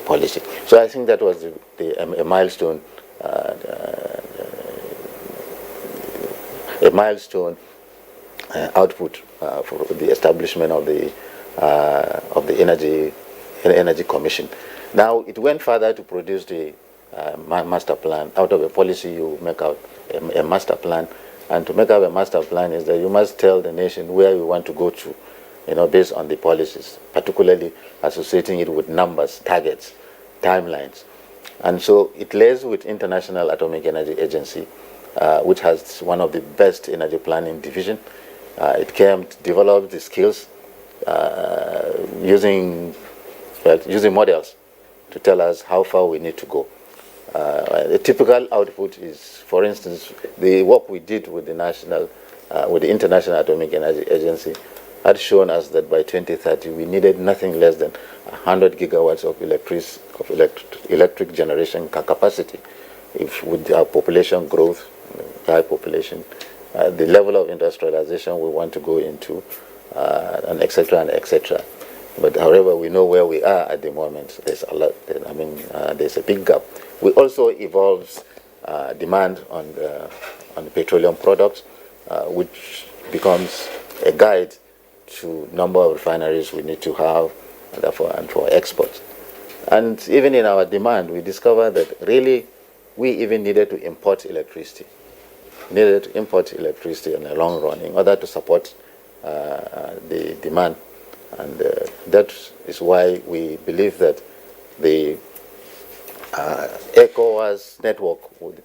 policy. So I think that was a milestone, output for the establishment of the energy commission. Now it went further to produce the master plan. Out of a policy, you make out a master plan, and to make out a master plan is that you must tell the nation where you want to go to, based on the policies, particularly associating it with numbers, targets, timelines. And so it lays with International Atomic Energy Agency, which has one of the best energy planning division. It came to develop the skills using models to tell us how far we need to go. The typical output is, for instance, the work we did with the International Atomic Energy Agency had shown us that by 2030 we needed nothing less than 100 gigawatts of electric generation capacity. If with our population growth, high population, the level of industrialization we want to go into, and etc. and etc. But however, we know where we are at the moment. There's a lot. There's a big gap. We also evolves demand on the petroleum products, which becomes a guide to number of refineries we need to have, and for exports. And even in our demand, we discovered that really we even needed to import electricity. Needed to import electricity in the long run in order to support the demand. And that is why we believe that the ECOWAS network would...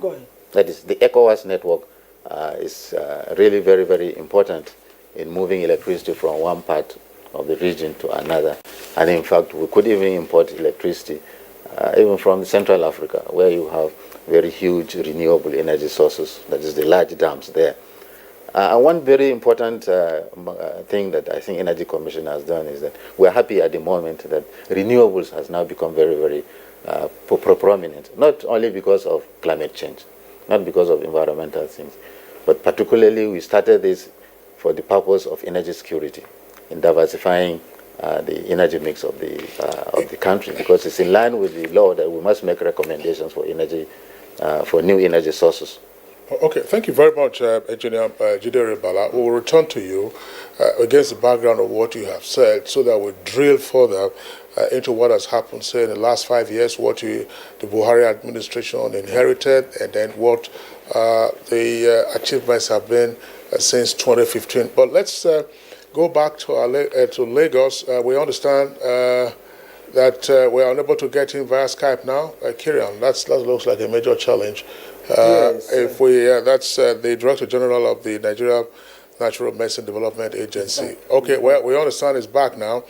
Go ahead. That is, the ECOWAS network is really very, very important in moving electricity from one part of the region to another. And in fact, we could even import electricity even from Central Africa, where you have very huge renewable energy sources, that is the large dams there. One very important thing that I think Energy Commission has done is that we're happy at the moment that renewables has now become very, very prominent, not only because of climate change, not because of environmental things, but particularly we started this for the purpose of energy security in diversifying the energy mix of the country, because it's in line with the law that we must make recommendations for energy, for new energy sources. Okay, thank you very much, Engineer Jide Bala. We will return to you against the background of what you have said, so that we drill further into what has happened, say, in the last 5 years, what the Buhari administration inherited, and then what the achievements have been since 2015. But let's go back to Lagos. We understand that we are unable to get in via Skype now. Kirian, that looks like a major challenge. Yes. That's the Director General of the Nigeria Natural Medicine Development Agency. Okay, well, we understand it's back now.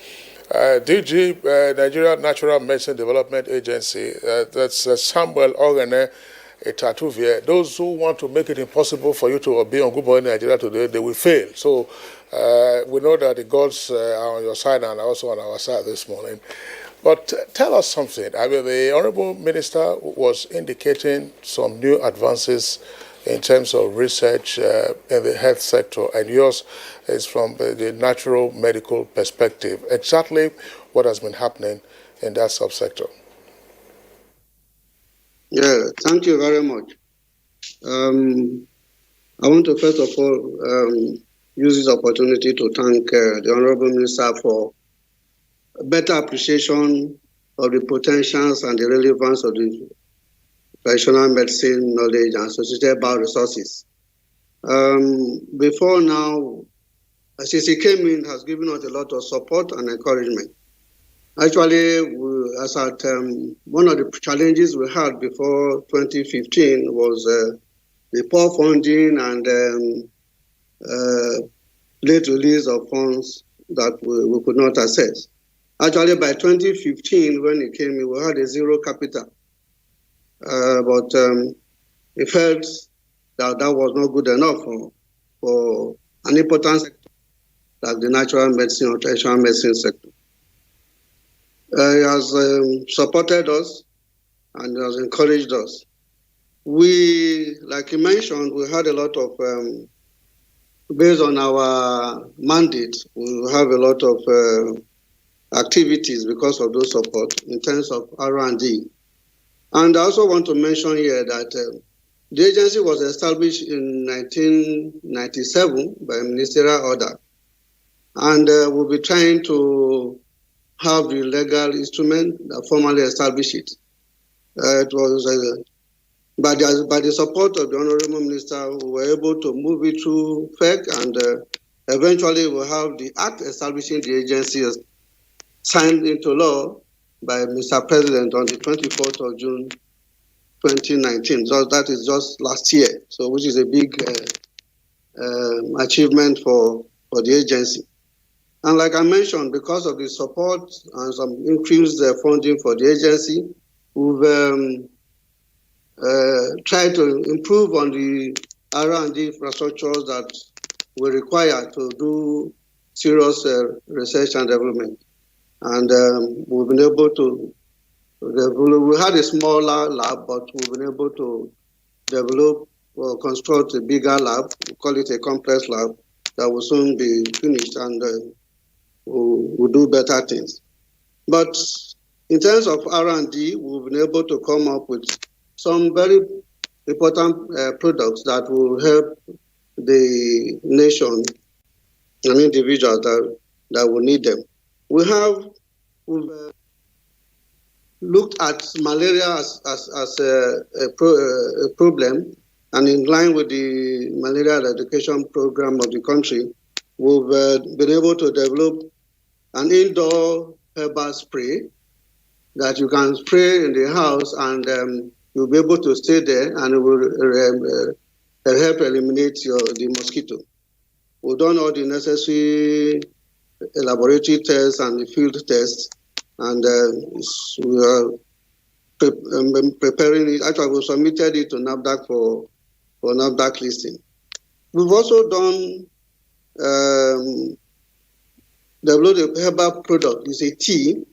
DG, Nigeria Natural Medicine Development Agency, that's Samuel Ogene Etatuvie. Those who want to make it impossible for you to be on Good Morning Nigeria today, they will fail. So we know that the gods are on your side and also on our side this morning. But tell us something. I mean, the Honorable Minister was indicating some new advances in terms of research in the health sector, and yours is from the natural medical perspective. Exactly what has been happening in that subsector? Yeah, thank you very much. I want to first of all use this opportunity to thank the Honorable Minister for better appreciation of the potentials and the relevance of the traditional medicine knowledge and associated bioresources. Before now, since he came in, has given us a lot of support and encouragement. Actually, one of the challenges we had before 2015 was the poor funding and late release of funds that we could not access. Actually, by 2015, when he came in, we had a zero capital. But he felt that that was not good enough for an important sector like the natural medicine or traditional medicine sector. He has supported us and he has encouraged us. We, like you mentioned, we had a lot of, based on our mandate, we have a lot of activities because of those support in terms of R&D. And I also want to mention here that the agency was established in 1997 by a ministerial order. And we'll be trying to have the legal instrument that formally establish it. It was by the support of the Honorable Minister, we were able to move it through FEC, and eventually we'll have the act establishing the agency signed into law by Mr. President on the 24th of June 2019. So that is just last year, so which is a big achievement for the agency. And like I mentioned, because of the support and some increased funding for the agency, we've tried to improve on the R&D infrastructures that we require to do serious research and development. And we've been able to develop, we had a smaller lab, but we've been able to develop or construct a bigger lab. We call it a complex lab that will soon be finished, and we'll do better things. But in terms of R&D, we've been able to come up with some very important products that will help the nation and individuals that will need them. We've looked at malaria as a problem, and in line with the malaria eradication program of the country, we've been able to develop an indoor herbal spray that you can spray in the house, and you'll be able to stay there, and it will help eliminate the mosquito. We've done all the necessary laboratory tests and the field tests, and we are preparing it. Actually, we submitted it to NAFDAC for NAFDAC listing. We've also done developed a herbal product. It's a tea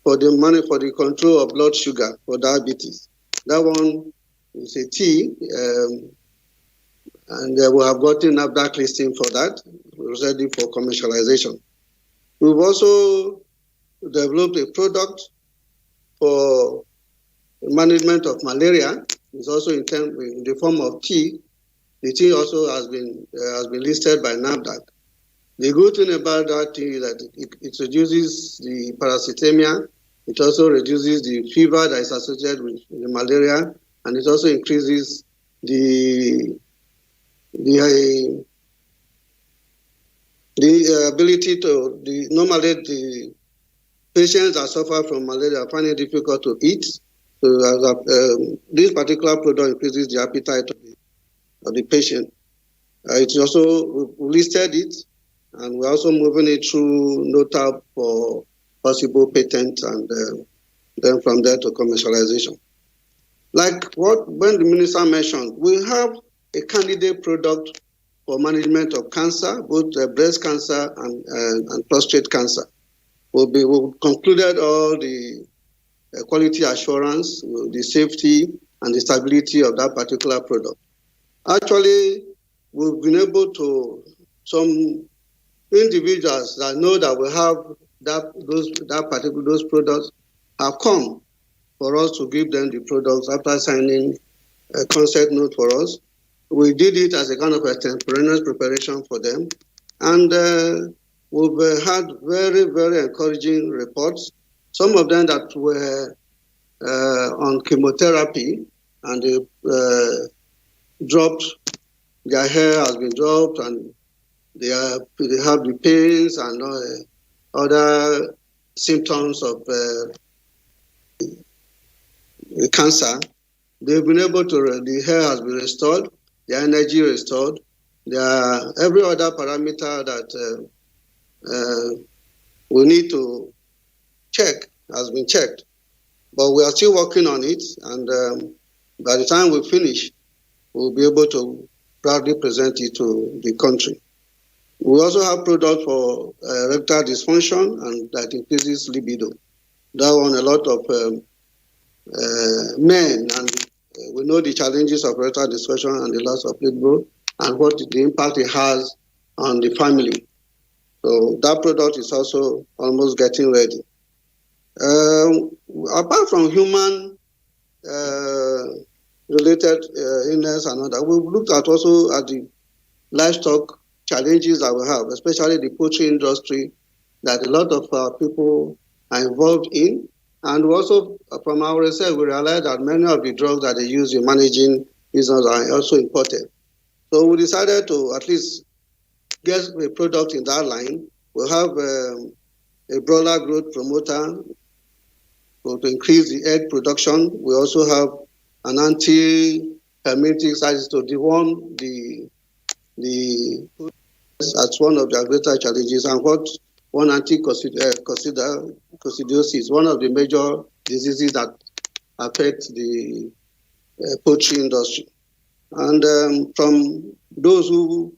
for the control of blood sugar for diabetes. That one is a tea, and we have gotten NAFDAC listing for that. We're ready for commercialization. We've also developed a product for management of malaria. It's also in the form of tea. The tea also has been listed by NAFDAC. The good thing about that tea is that it reduces the parasitemia. It also reduces the fever that is associated with the malaria, and it also increases the ability to normally the patients that suffer from malaria find it difficult to eat. So this particular product increases the appetite of the patient. It's also we listed it, and we're also moving it through NOTAP for possible patent, and then from there to commercialization. Like when the minister mentioned, we have a candidate product for management of cancer, both breast cancer and prostate cancer. We've concluded all the quality assurance, the safety, and the stability of that particular product. Actually, we've been able to, some individuals that know that we have those products have come for us to give them the products after signing a concept note for us. We did it as a kind of a temporaneous preparation for them, and we've had very, very encouraging reports. Some of them that were on chemotherapy, and they dropped, their hair has been dropped, and they have the pains and other symptoms of cancer. They've been able to, the hair has been restored, the energy restored, every other parameter that we need to check has been checked. But we are still working on it, and by the time we finish, we'll be able to proudly present it to the country. We also have products for erectile dysfunction, and that increases libido. That one, a lot of men, and we know the challenges of erectile dysfunction and the loss of libido, and what the impact it has on the family. So that product is also almost getting ready. Apart from human related illness and all that, we've looked at also at the livestock challenges that we have, especially the poultry industry that a lot of people are involved in. And also from our research, we realized that many of the drugs that they use in managing business are also imported. So we decided to at least get a product in that line. We have a broiler growth promoter to increase the egg production. We also have an anti-hermetic science to deworm the that's one of the greater challenges. And what one anti-coccidiosis, one of the major diseases that affect the poultry industry. And from those who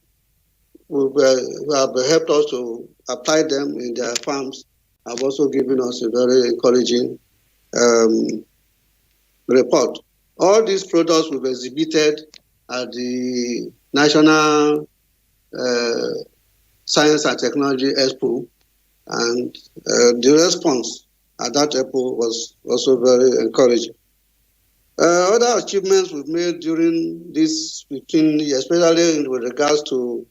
have helped us to apply them in their farms have also given us a very encouraging report. All these products will be exhibited at the National Science and Technology Expo, and the response at that expo was also very encouraging. Other achievements we've made during this 15 years, especially with regards to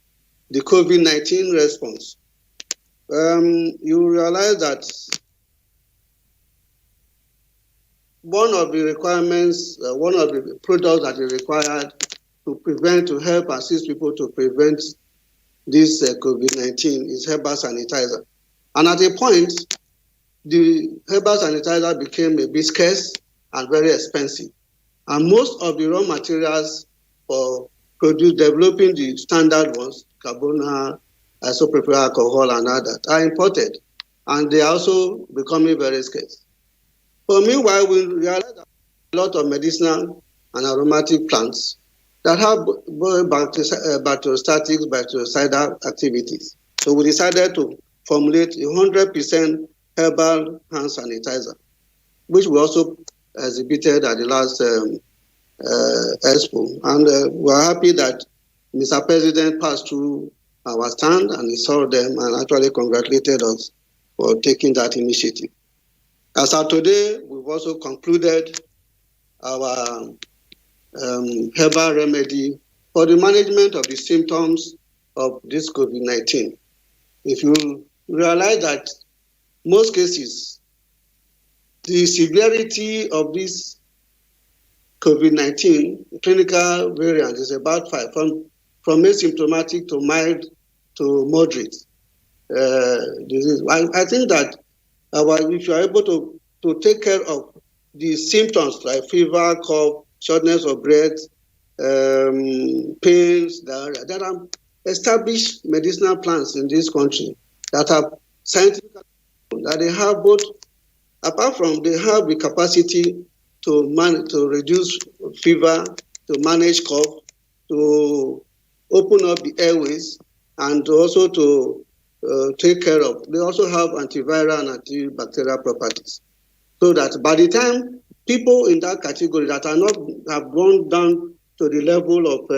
the COVID-19 response, you realize that one of the requirements, one of the products that is required to help assist people to prevent this COVID-19 is herbal sanitizer. And at a point, the herbal sanitizer became a bit scarce and very expensive. And most of the raw materials for developing the standard ones, carbona, isopropyl alcohol, and others, are imported. And they are also becoming very scarce. But meanwhile, we realize that a lot of medicinal and aromatic plants that have bacteriostatic, bactericidal activities. So we decided to formulate 100% herbal hand sanitizer, which we also exhibited at the last expo. And we're happy that Mr. President passed through our stand and he saw them and actually congratulated us for taking that initiative. As of today, we've also concluded our herbal remedy for the management of the symptoms of this COVID-19. If you realize that most cases, the severity of this COVID-19 clinical variant is about 5, from asymptomatic to mild to moderate disease. I think that if you are able to take care of the symptoms like fever, cough, shortness of breath, pains, there are established medicinal plants in this country that have scientific, that they have both, apart from they have the capacity to reduce fever, to manage cough, to open up the airways, and also to take care of. They also have antiviral and antibacterial properties. So that by the time people in that category that are not have gone down to the level of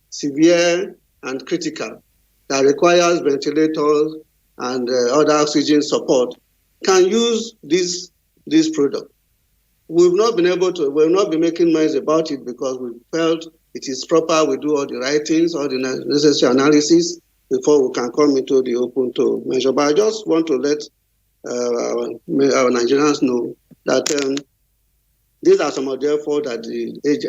severe and critical, that requires ventilators and other oxygen support, can use this product. We've not been making noise about it because we felt it is proper. We do all the right things, all the necessary analysis before we can come into the open to measure. But I just want to let our Nigerians know that these are some of the efforts that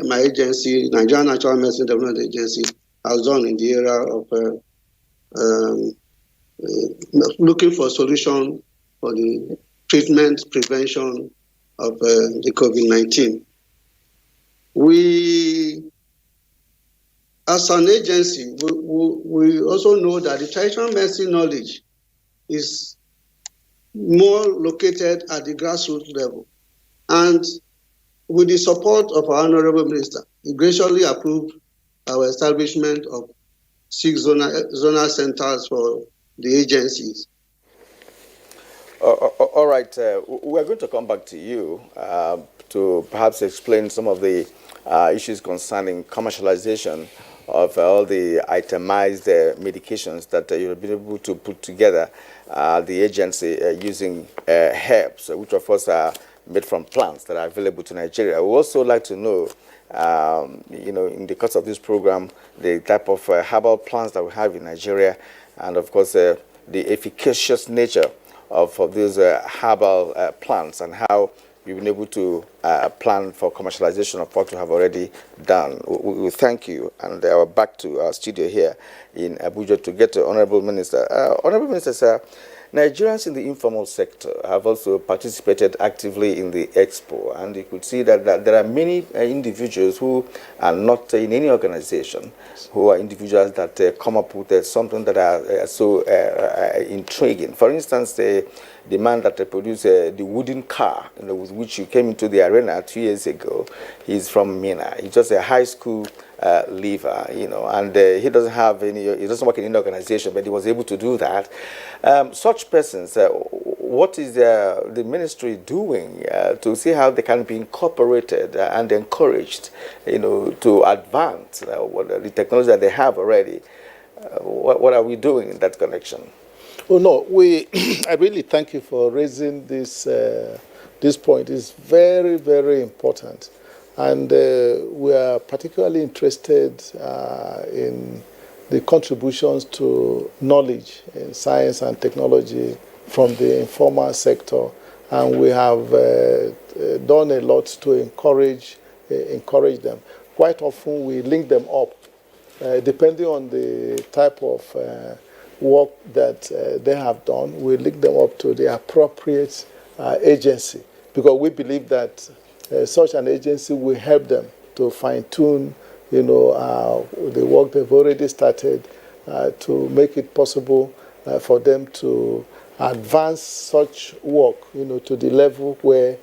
my agency, Nigerian Natural Medicine Development Agency, has done in the area of looking for solutions for the treatment, prevention of the COVID-19. We, as an agency, we also know that the traditional medicine knowledge is more located at the grassroots level. And with the support of our Honorable Minister, he graciously approved our establishment of 6 zonal centers for the agencies. All right, we're going to come back to you to perhaps explain some of the issues concerning commercialization of all the itemized medications that you've been able to put together, the agency using herbs, which of course are made from plants that are available to Nigeria. We also like to know, in the course of this program, the type of herbal plants that we have in Nigeria, and of course the efficacious nature of these herbal plants and how we've been able to plan for commercialization of what we have already done. We thank you, and we're back to our studio here in Abuja to get to Honorable Minister. Honorable Minister, sir, Nigerians in the informal sector have also participated actively in the expo, and you could see that there are many individuals who are not in any organization, who are individuals that come up with something that are so intriguing. For instance, the man that produced the wooden car, with which you came into the arena 2 years ago, he's from Mina. He's just a high school leaver, and he doesn't have any, he doesn't work in any organization, but he was able to do that. Such persons, what is the ministry doing to see how they can be incorporated and encouraged, to advance the technology that they have already? What are we doing in that connection? Oh no, I really thank you for raising this this point. It's very, very important, and we are particularly interested in the contributions to knowledge in science and technology from the informal sector, and we have done a lot to encourage them. Quite often we link them up, depending on the type of work that they have done. We link them up to the appropriate agency, because we believe that such an agency will help them to fine-tune the work they've already started, to make it possible for them to advance such work to the level where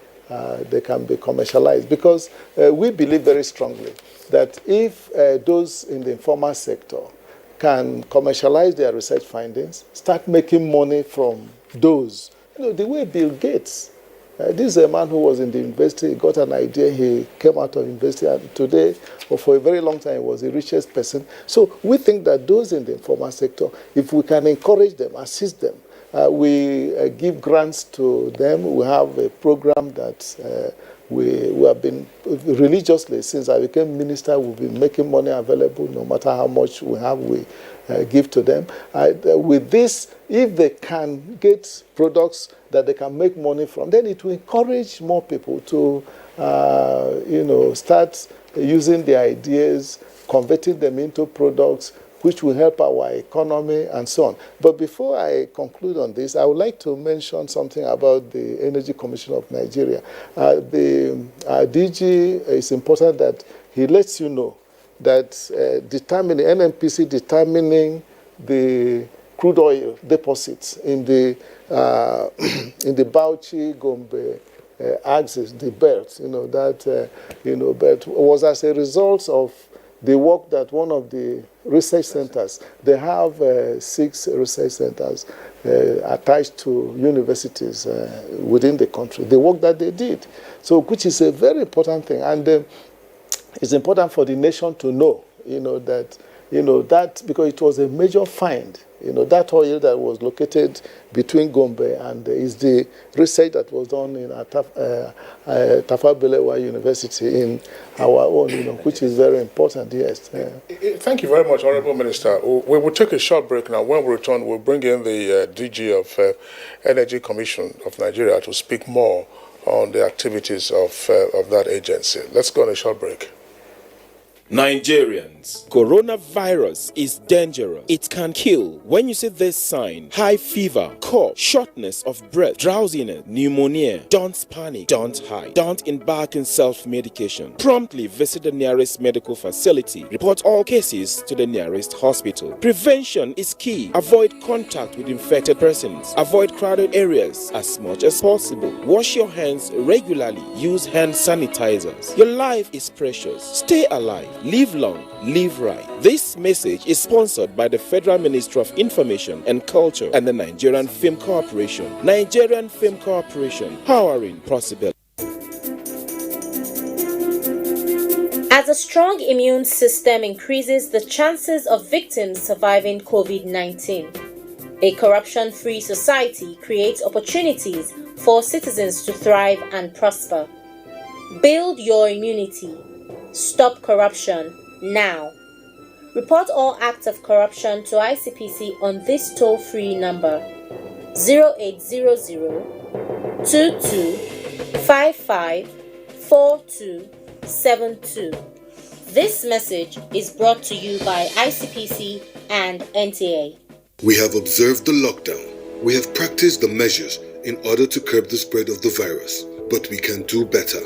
they can be commercialized. Because we believe very strongly that if those in the informal sector can commercialize their research findings, start making money from those. The way Bill Gates, this is a man who was in the university, he got an idea, he came out of university, and today, or for a very long time, he was the richest person. So we think that those in the informal sector, if we can encourage them, assist them, we give grants to them. We have a program that we have been religiously, since I became minister, we've been making money available. No matter how much we have, we give to them. With this, if they can get products that they can make money from, then it will encourage more people to start using the ideas, converting them into products which will help our economy and so on. But before I conclude on this, I would like to mention something about the Energy Commission of Nigeria. The DG, it's important that he lets you know that NNPC determining the crude oil deposits in the Bauchi Gombe axis, the belt, belt was as a result of the work that one of the research centers, they have 6 research centers attached to universities within the country, the work that they did. So, which is a very important thing. And it's important for the nation to know, that because it was a major find, that oil that was located between Gombe and is the research that was done in Tafawa Balewa University in our own, which is very important, yes. Thank you very much, Honorable Minister. We will take a short break now. When we return, we'll bring in the DG of Energy Commission of Nigeria to speak more on the activities of that agency. Let's go on a short break. Nigerians, coronavirus is dangerous. It can kill. When you see this sign, high fever, cough, shortness of breath, drowsiness, pneumonia, don't panic, don't hide, don't embark in self-medication. Promptly visit the nearest medical facility. Report all cases to the nearest hospital. Prevention is key. Avoid contact with infected persons. Avoid crowded areas as much as possible. Wash your hands regularly. Use hand sanitizers. Your life is precious. Stay alive. Live long, live right. This message is sponsored by the Federal Ministry of Information and Culture and the Nigerian Film Corporation. Nigerian Film Corporation, powering possibility. As a strong immune system increases the chances of victims surviving COVID-19, a corruption-free society creates opportunities for citizens to thrive and prosper. Build your immunity. Stop corruption now. Report all acts of corruption to ICPC on this toll-free number 0800 2255 4272. This message is brought to you by ICPC and NTA. We have observed the lockdown We have practiced the measures in order to curb the spread of the virus, but we can do better.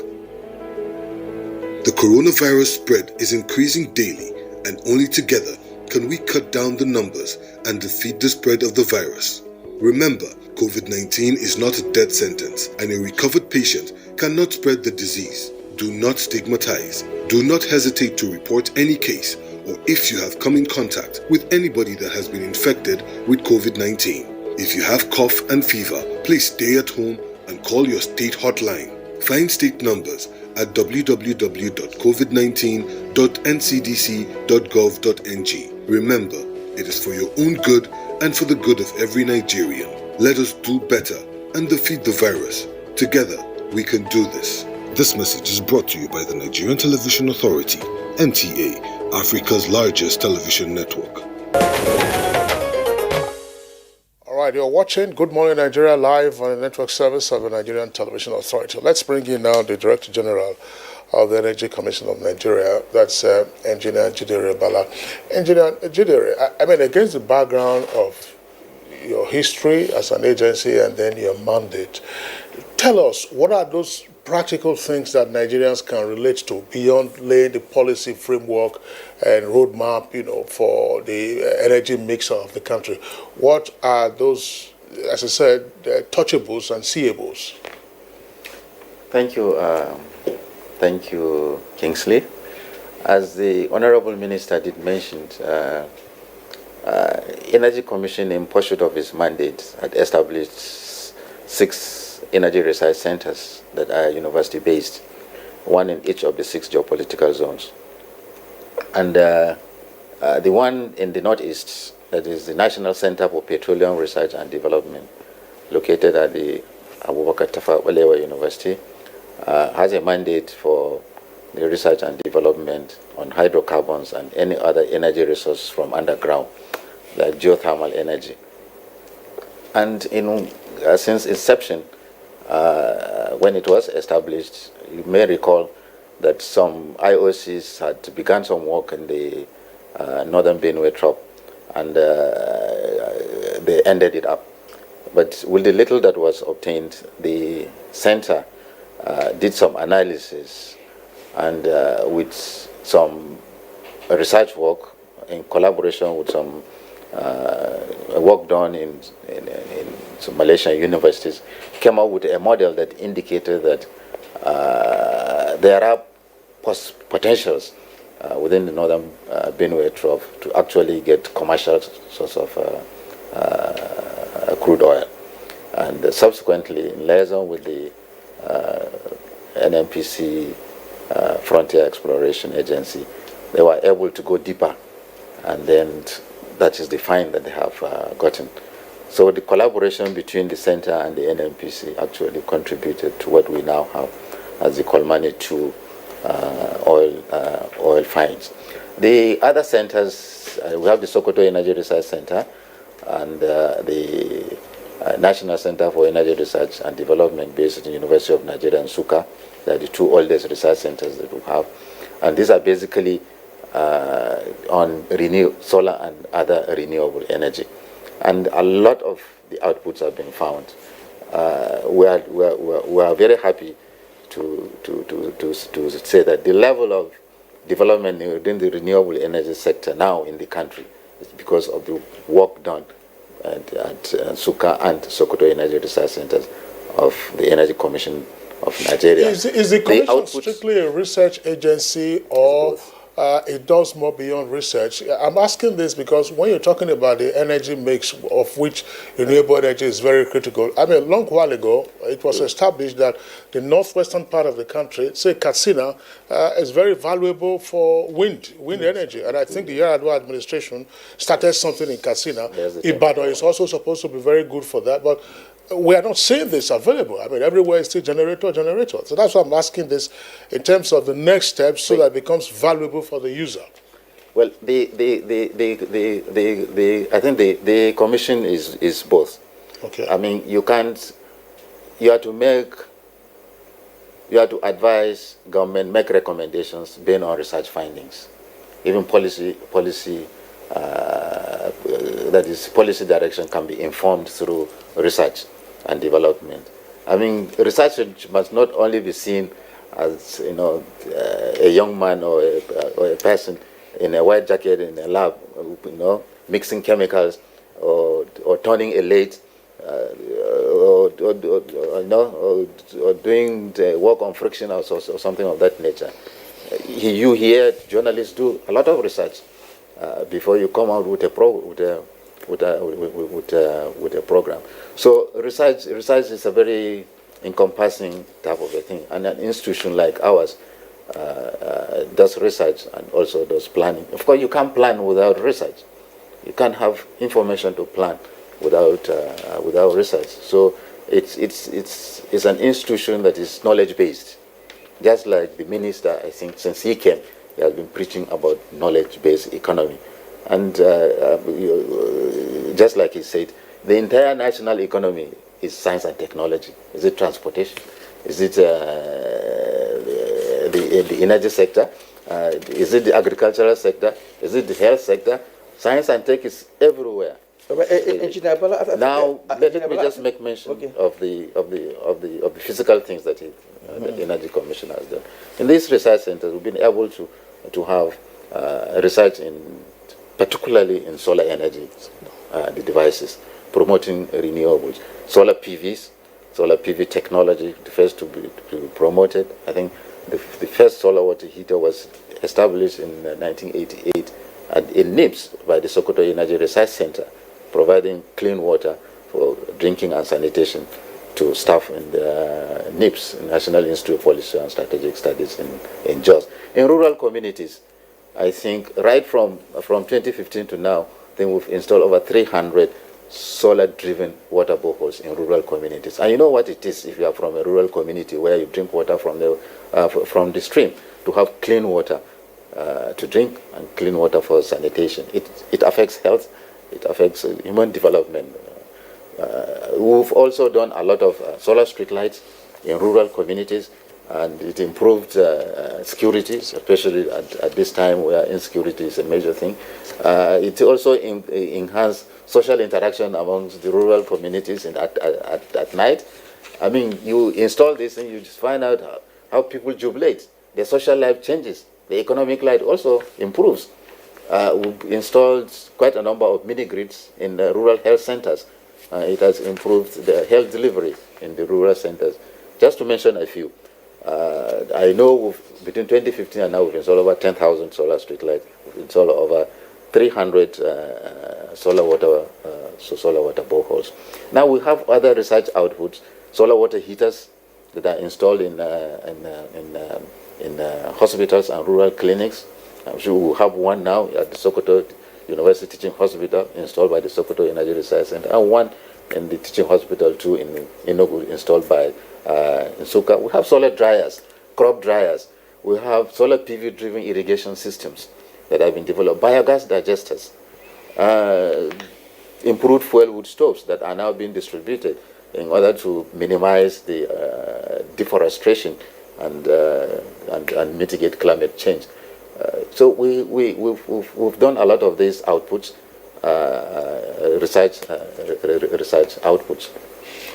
The coronavirus spread is increasing daily, and only together can we cut down the numbers and defeat the spread of the virus. Remember, COVID-19 is not a death sentence, and a recovered patient cannot spread the disease. Do not stigmatize. Do not hesitate to report any case, or if you have come in contact with anybody that has been infected with COVID-19. If you have cough and fever, please stay at home and call your state hotline. Find state numbers at www.covid19.ncdc.gov.ng. Remember, it is for your own good and for the good of every Nigerian. Let us do better and defeat the virus. Together, we can do this. This message is brought to you by the Nigerian Television Authority, NTA, Africa's largest television network. All right, you're watching Good Morning Nigeria live on the network service of the Nigerian Television Authority. Let's bring in now the Director General of the Energy Commission of Nigeria, that's Engineer Jidere Bala. Engineer Jidere, I mean, against the background of your history as an agency and then your mandate, tell us, what are those practical things that Nigerians can relate to beyond laying the policy framework and roadmap, for the energy mix of the country? What are those, as I said, touchables and seeables? Thank you. Thank you, Kingsley. As the Honorable Minister did mention, Energy Commission, in pursuit of its mandate, had established 6 energy research centers that are university-based, one in each of the 6 geopolitical zones. And the one in the northeast, that is the National Center for Petroleum Research and Development, located at the Abuja Tafawa Balewa University, has a mandate for the research and development on hydrocarbons and any other energy resource from underground, like geothermal energy. And since inception, when it was established, you may recall that some IOCs had begun some work in the northern Benue Trough, and they ended it up. But with the little that was obtained, the center did some analysis, and with some research work in collaboration with some work done in some Malaysian universities, came up with a model that indicated that there are potentials within the northern Benue Trough to actually get commercial source of crude oil. And subsequently, in liaison with the NNPC Frontier Exploration Agency, they were able to go deeper, and then that is the find that they have gotten. So the collaboration between the center and the NNPC actually contributed to what we now have as the Kolmani 2 oil finds. The other centers, we have the Sokoto Energy Research Center and the National Center for Energy Research and Development based at the University of Nigeria and Nsukka. They are the 2 oldest research centers that we have. And these are basically on solar and other renewable energy. And a lot of the outputs have been found. We are very happy to say that the level of development within the renewable energy sector now in the country is because of the work done at Nsukka and Sokoto Energy Research Centers of the Energy Commission of Nigeria. Is the Commission strictly a research agency, or it does more beyond research? I'm asking this because when you're talking about the energy mix, of which renewable energy is very critical, I mean, a long while ago, it was established that the northwestern part of the country, say Katsina, is very valuable for wind energy. And I think the Yar'Adua administration started something in Katsina. Ibadan is also supposed to be very good for that. But we are not seeing this available. I mean, everywhere is still generator. So that's why I'm asking this in terms of the next steps, so that it becomes valuable for the user. Well, I think the commission is both. Okay. I mean, you have to advise government, make recommendations based on research findings, even policy. There that is policy direction can be informed through research and development. I mean, research must not only be seen as, you know, a young man or a person in a white jacket in a lab, you know, mixing chemicals or turning a lathe, or doing the work on friction or something of that nature. You hear journalists do a lot of research before you come out with a program. So research is a very encompassing type of a thing, and an institution like ours does research and also does planning. Of course, you can't plan without research. You can't have information to plan without research. So it's an institution that is knowledge based. Just like the minister, I think, since he came, he has been preaching about knowledge-based economy. And just like he said, the entire national economy is science and technology. Is it transportation? Is it the energy sector? Is it the agricultural sector? Is it the health sector? Science and tech is everywhere. Now, let me just make mention of the physical things that the Energy Commission has done. In these research centers, we've been able to have research particularly in solar energy, the devices, promoting renewables, solar PV technology, the first to be promoted. I think the first solar water heater was established in 1988 in NIPS by the Sokoto Energy Research Center, providing clean water for drinking and sanitation to staff in the NIPS, National Institute of Policy and Strategic Studies in Jos. In rural communities, I think right from 2015 to now, I think we've installed over 300 solar-driven water boreholes in rural communities. And you know what it is if you are from a rural community where you drink water from the stream, to have clean water to drink and clean water for sanitation. It affects health, it affects human development. We've also done a lot of solar street lights in rural communities, and it improved security, especially at this time where insecurity is a major thing. It also enhanced social interaction amongst the rural communities at night. I mean, you install this and you just find out how people jubilate. Their social life changes. The economic life also improves. We've installed quite a number of mini-grids in the rural health centers. It has improved the health delivery in the rural centers. Just to mention a few, I know between 2015 and now we've installed over 10,000 solar streetlights. We've installed over 300 solar water boreholes. Now we have other research outputs, solar water heaters that are installed in hospitals and rural clinics. I'm sure we have one now at the Sokoto University Teaching Hospital, installed by the Sokoto Energy Research Center, and one in the teaching hospital too in Enugu, installed by Nsuka. We have solar dryers, crop dryers. We have solar PV-driven irrigation systems that have been developed, biogas digesters, improved fuel wood stoves that are now being distributed in order to minimize the deforestation and mitigate climate change. So we've done a lot of these outputs, research outputs.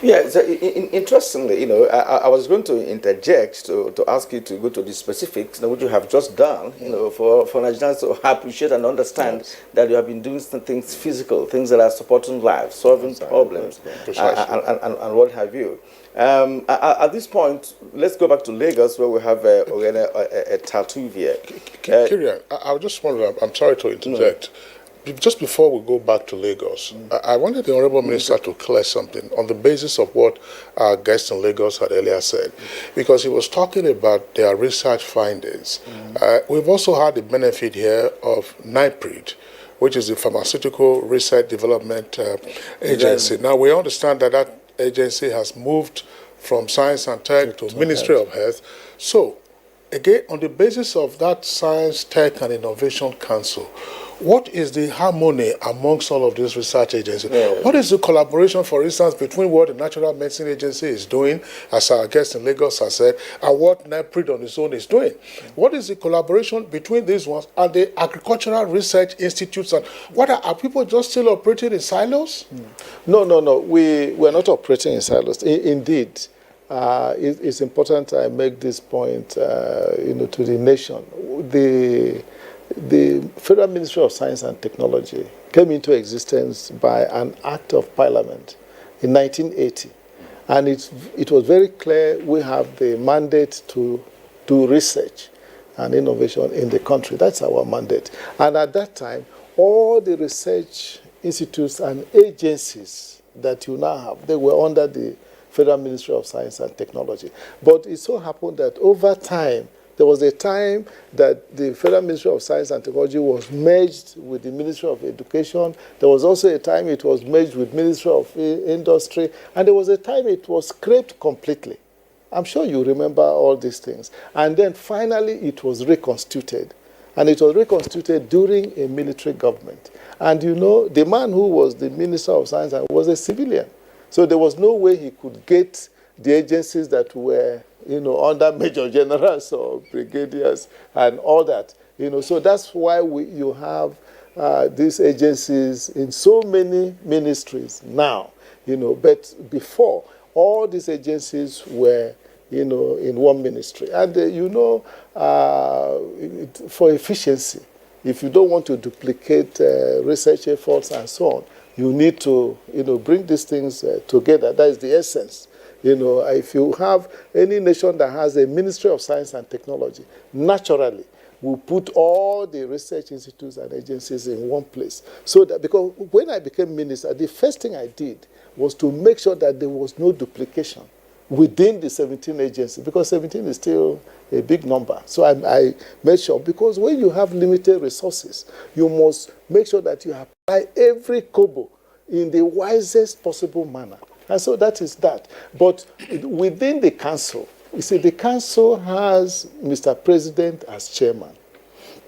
Yeah, so interestingly, you know, I was going to interject to ask you to go to the specifics, you know, what you have just done, you know, for Nigerians to appreciate and understand that you have been doing some things physical, things that are supporting life, solving problems, and what have you. At this point, let's go back to Lagos, where we have a tattoo here. Kirian, I just wonder, I'm sorry to interject. No. Just before we go back to Lagos, I wanted the Honorable Minister to clear something on the basis of what our guest in Lagos had earlier said, because he was talking about their research findings. We've also had the benefit here of NIPRID, which is the Pharmaceutical Research Development Agency. Now, we understand that that agency has moved from Science and Tech to Ministry of Health. So, again, on the basis of that Science, Tech and Innovation Council, what is the harmony amongst all of these research agencies? Yeah. What is the collaboration, for instance, between what the Natural Medicine Agency is doing, as our guest in Lagos has said, and what NEPRID on its own is doing? What is the collaboration between these ones and the agricultural research institutes? And what are people just still operating in silos? No. We're not operating in silos. Indeed, it's important I make this point, to the nation. The Federal Ministry of Science and Technology came into existence by an act of parliament in 1980. And it was very clear we have the mandate to do research and innovation in the country. That's our mandate. And at that time, all the research institutes and agencies that you now have, they were under the Federal Ministry of Science and Technology. But it so happened that over time, there was a time that the Federal Ministry of Science and Technology was merged with the Ministry of Education. There was also a time it was merged with Ministry of Industry. And there was a time it was scrapped completely. I'm sure you remember all these things. And then finally it was reconstituted. And it was reconstituted during a military government. And the man who was the Minister of Science was a civilian. So there was no way he could get the agencies that were under major generals or brigadiers and all that. So that's why you have these agencies in so many ministries now. But before, all these agencies were, in one ministry. And, for efficiency, if you don't want to duplicate research efforts and so on, you need to, bring these things together. That is the essence. If you have any nation that has a Ministry of Science and Technology, naturally, we put all the research institutes and agencies in one place. So that, because when I became minister, the first thing I did was to make sure that there was no duplication within the 17 agencies, because 17 is still a big number. So I made sure, because when you have limited resources, you must make sure that you apply every kobo in the wisest possible manner. And so that is that. But within the council, you see, the council has Mr. President as chairman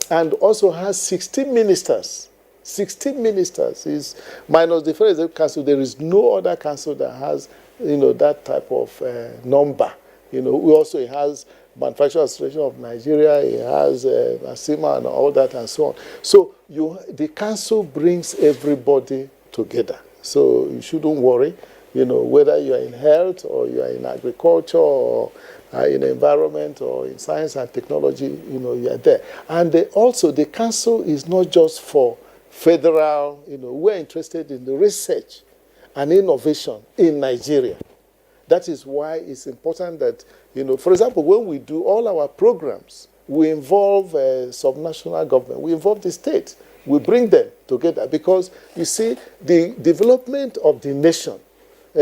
and also has 16 ministers. 16 ministers is minus the Federal Executive Council. There is no other council that has, that type of number. We also has Manufacturing Association of Nigeria. It has ASIMA and all that and so on. So the council brings everybody together. So you shouldn't worry. Whether you are in health or you are in agriculture or in environment or in science and technology, you are there. And also the council is not just for federal, we're interested in the research and innovation in Nigeria. That is why it's important that, for example, when we do all our programs, we involve subnational government, we involve the state, we bring them together because, you see, the development of the nation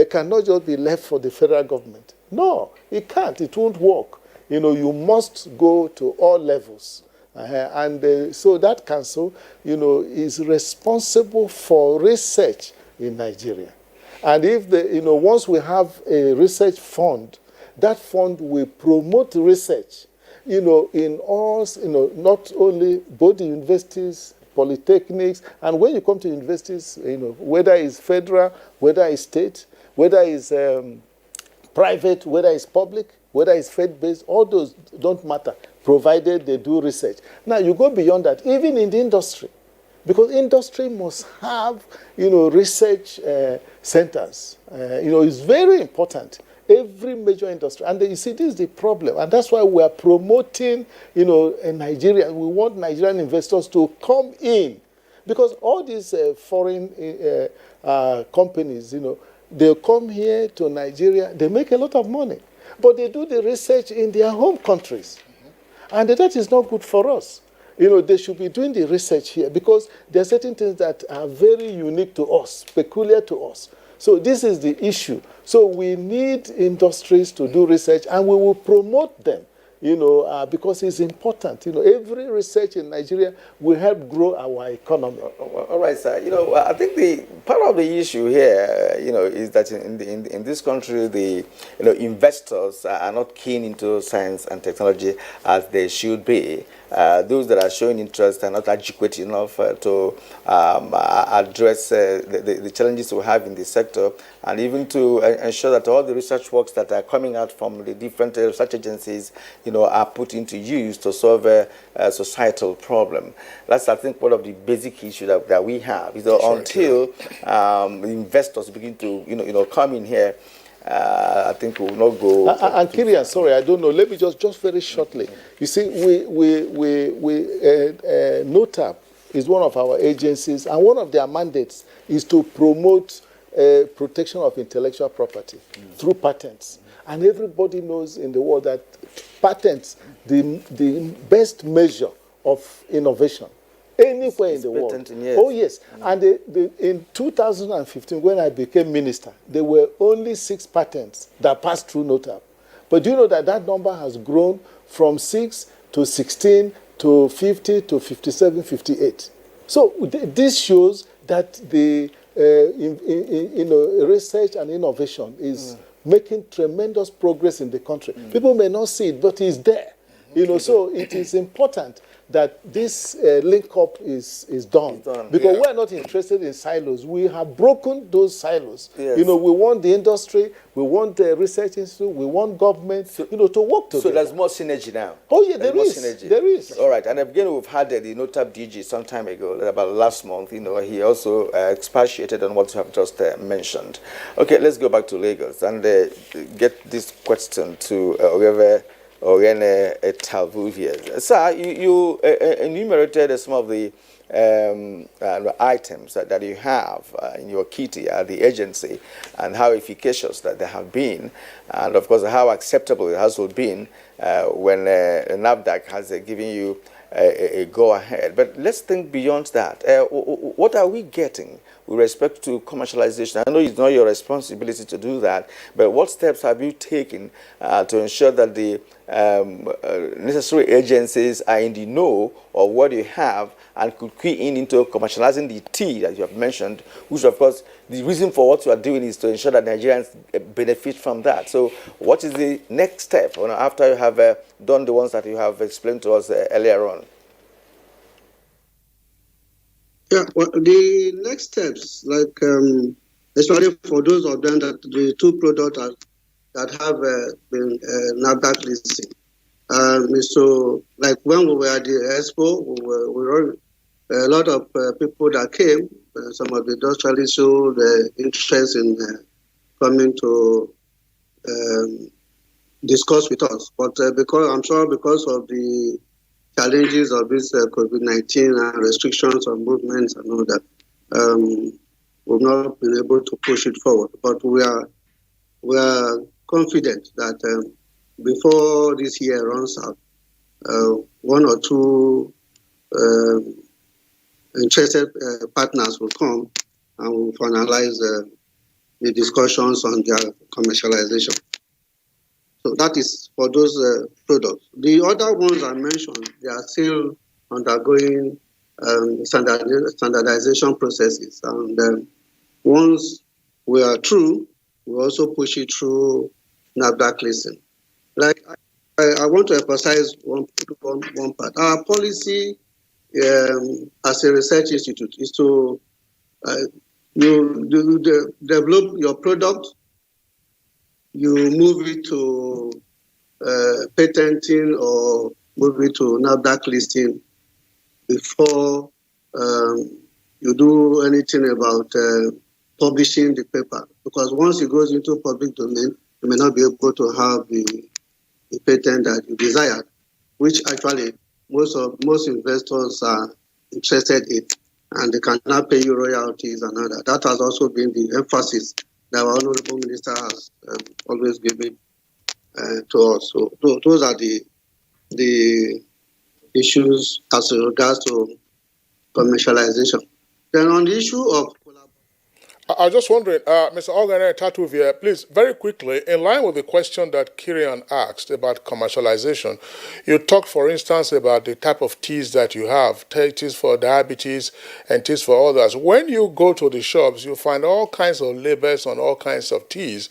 cannot just be left for the federal government. No, it can't. It won't work. You must go to all levels. So that council, is responsible for research in Nigeria. And if once we have a research fund, that fund will promote research, in all, not only both the universities, polytechnics, and when you come to universities, whether it's federal, whether it's state, whether it's private, whether it's public, whether it's faith-based, all those don't matter, provided they do research. Now, you go beyond that, even in the industry, because industry must have, research centers. It's very important, every major industry. And you see, this is the problem, and that's why we are promoting, in Nigeria. We want Nigerian investors to come in, because all these foreign companies, they come here to Nigeria, they make a lot of money, but they do the research in their home countries. And that is not good for us. They should be doing the research here because there are certain things that are very unique to us, peculiar to us. So this is the issue. So we need industries to do research, and we will promote them, because it's important. Every research in Nigeria will help grow our economy. All right, sir. I think the part of the issue here, is that in this country, the investors are not keen into science and technology as they should be. those that are showing interest are not adequate enough to address the challenges we have in the sector, and even to ensure that all the research works that are coming out from the different research agencies, are put into use to solve a societal problem. That's, I think, one of the basic issues that we have. Until investors begin to, come in here, I think we will not go. And Kirian, sorry, I don't know. Let me just very shortly. You see, NOTAP is one of our agencies, and one of their mandates is to promote protection of intellectual property through patents. And everybody knows in the world that patents, the best measure of innovation anywhere in the world. Yes. Oh, yes. And in 2015, when I became minister, there were only 6 patents that passed through NOTAP. But do you know that number has grown from 6 to 16 to 50 to 57, 58? So this shows that the research and innovation is making tremendous progress in the country. People may not see it, but it's there. So it is important that this link-up is done. Because we're not interested in silos. We have broken those silos. Yes. We want the industry, we want the research institute, we want government, to work together. So there's more synergy now? Oh, yeah, there is. All right, and again, we've had the NOTAP DG some time ago, about last month. He also expatiated on what you have just mentioned. Okay, let's go back to Lagos and get this question to whoever Oriene Talvu here. Sir, you enumerated some of the items that you have in your kitty at the agency, and how efficacious that they have been, and of course how acceptable it has been when NAFDAC has given you a go-ahead. But let's think beyond that. What are we getting with respect to commercialization? I know it's not your responsibility to do that, but what steps have you taken to ensure that the necessary agencies are in the know of what you have and could key into commercializing the tea that you have mentioned, which of course the reason for what you are doing is to ensure that Nigerians benefit from that. So what is the next step after you have done the ones that you have explained to us earlier on? Yeah, well, the next steps, like especially for those of them that the 2 products that have been NAFDAC listed. So, like when we were at the expo, we were a lot of people that came. Some of the industrialists showed interest in coming to discuss with us. But because of the challenges of this COVID-19 and restrictions on movements and all that, we've not been able to push it forward. But we are confident that before this year runs out, 1 or 2 interested partners will come and will finalize the discussions on their commercialization. So that is for those products. The other ones I mentioned, they are still undergoing standardization processes. And once we are through, we also push it through NAFDAC listing. Like I want to emphasize one part. Our policy as a research institute is to develop your product, you move it to patenting or move it to NAFDAC listing before you do anything about publishing the paper. Because once it goes into public domain, you may not be able to have the patent that you desired, which actually most investors are interested in, and they cannot pay you royalties and all that. That has also been the emphasis that our Honorable Minister has always given to us. So those are the issues as regards to commercialization. Then on the issue of I was just wondering, Mr. Ogane Tatuvia, please, very quickly, in line with the question that Kirian asked about commercialization, you talked, for instance, about the type of teas that you have, teas for diabetes and teas for others. When you go to the shops, you find all kinds of labels on all kinds of teas,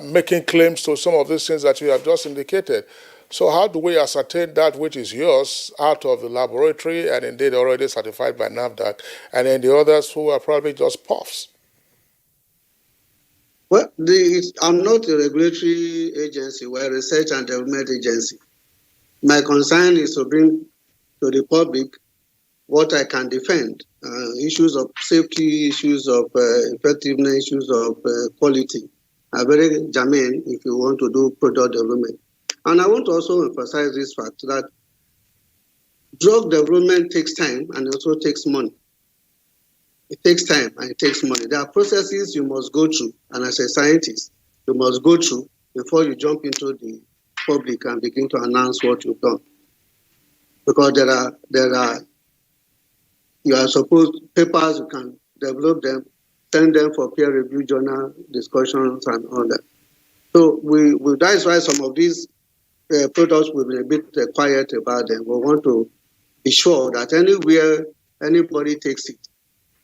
making claims to some of these things that you have just indicated. So how do we ascertain that which is yours out of the laboratory and indeed already certified by NAFDAC, and then the others who are probably just puffs? Well, I'm not a regulatory agency, we're a research and development agency. My concern is to bring to the public what I can defend, issues of safety, issues of effectiveness, issues of quality are very germane if you want to do product development. And I want to also emphasize this fact that drug development takes time and also takes money. It takes time and it takes money. There are processes you must go through, and as a scientist, you must go through before you jump into the public and begin to announce what you've done. Because you are supposed, papers, you can develop them, send them for peer review journal discussions and all that. So that is why some of these products we've been a bit quiet about them. We want to be sure that anywhere anybody takes it,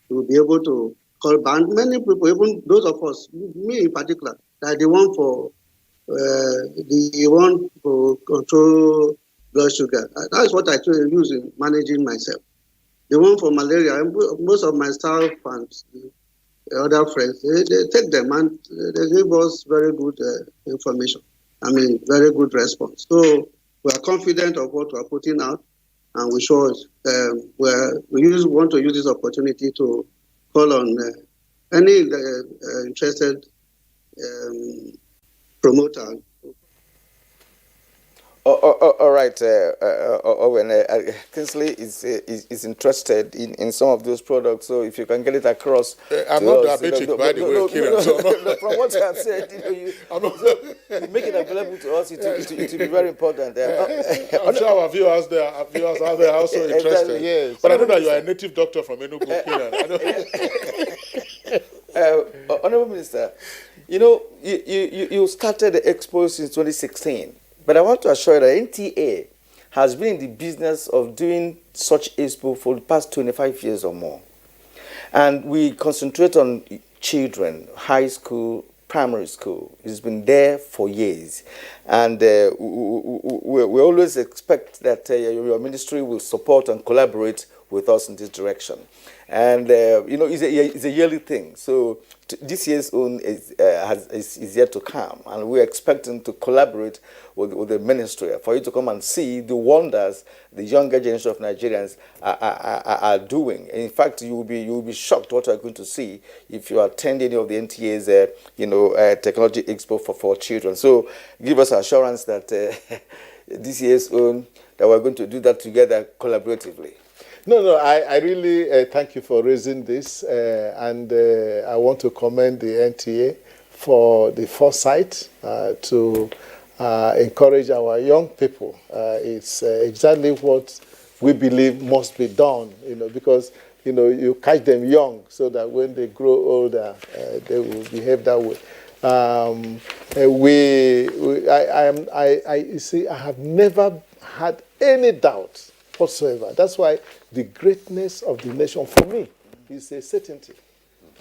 we'll be able to call back. Many people, even those of us, me in particular, that the one for control blood sugar. That's what I use in managing myself. The one for malaria, most of my staff and the other friends, they take them and they give us very good information. I mean, very good response. So we are confident of what we are putting out, and we sure want to use this opportunity to call on any interested promoter. All right, Owen. Kingsley is interested in some of those products, so if you can get it across. I'm not diabetic, by the way, Kieran. From what you have said, you make it available to us. It will be very important. I'm sure our viewers out there are also interested. Exactly, yes. But I know that you are a native doctor from Enugu, Kieran. Honorable Minister, you started the expo since 2016. But I want to assure you that NTA has been in the business of doing such expo for the past 25 years or more. And we concentrate on children, high school, primary school. It's been there for years. And we always expect that your ministry will support and collaborate with us in this direction. And, it's a yearly thing. So this year's own is yet to come. And we're expecting to collaborate with the ministry for you to come and see the wonders the younger generation of Nigerians are doing. In fact, you will be shocked what you're going to see if you attend any of the NTA's, technology expo for children. So give us assurance that this year's own, that we're going to do that together collaboratively. No, I really thank you for raising this, and I want to commend the NTA for the foresight to encourage our young people. It's exactly what we believe must be done, because, you catch them young so that when they grow older, they will behave that way. You see, I have never had any doubt whatsoever. That's why the greatness of the nation for me is a certainty.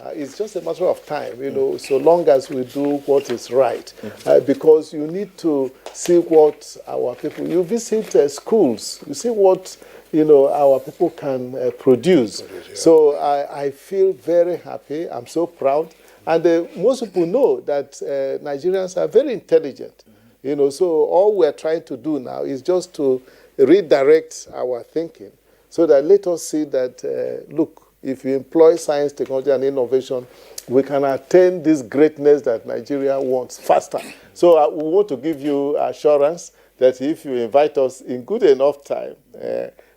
It's just a matter of time, so long as we do what is right. Because you need to see what our people, you visit schools, you see what, our people can produce. So I feel very happy. I'm so proud. And most people know that Nigerians are very intelligent. So all we're trying to do now is just to redirect our thinking so that let us see that, look, if you employ science, technology, and innovation, we can attain this greatness that Nigeria wants faster. So we want to give you assurance that if you invite us in good enough time,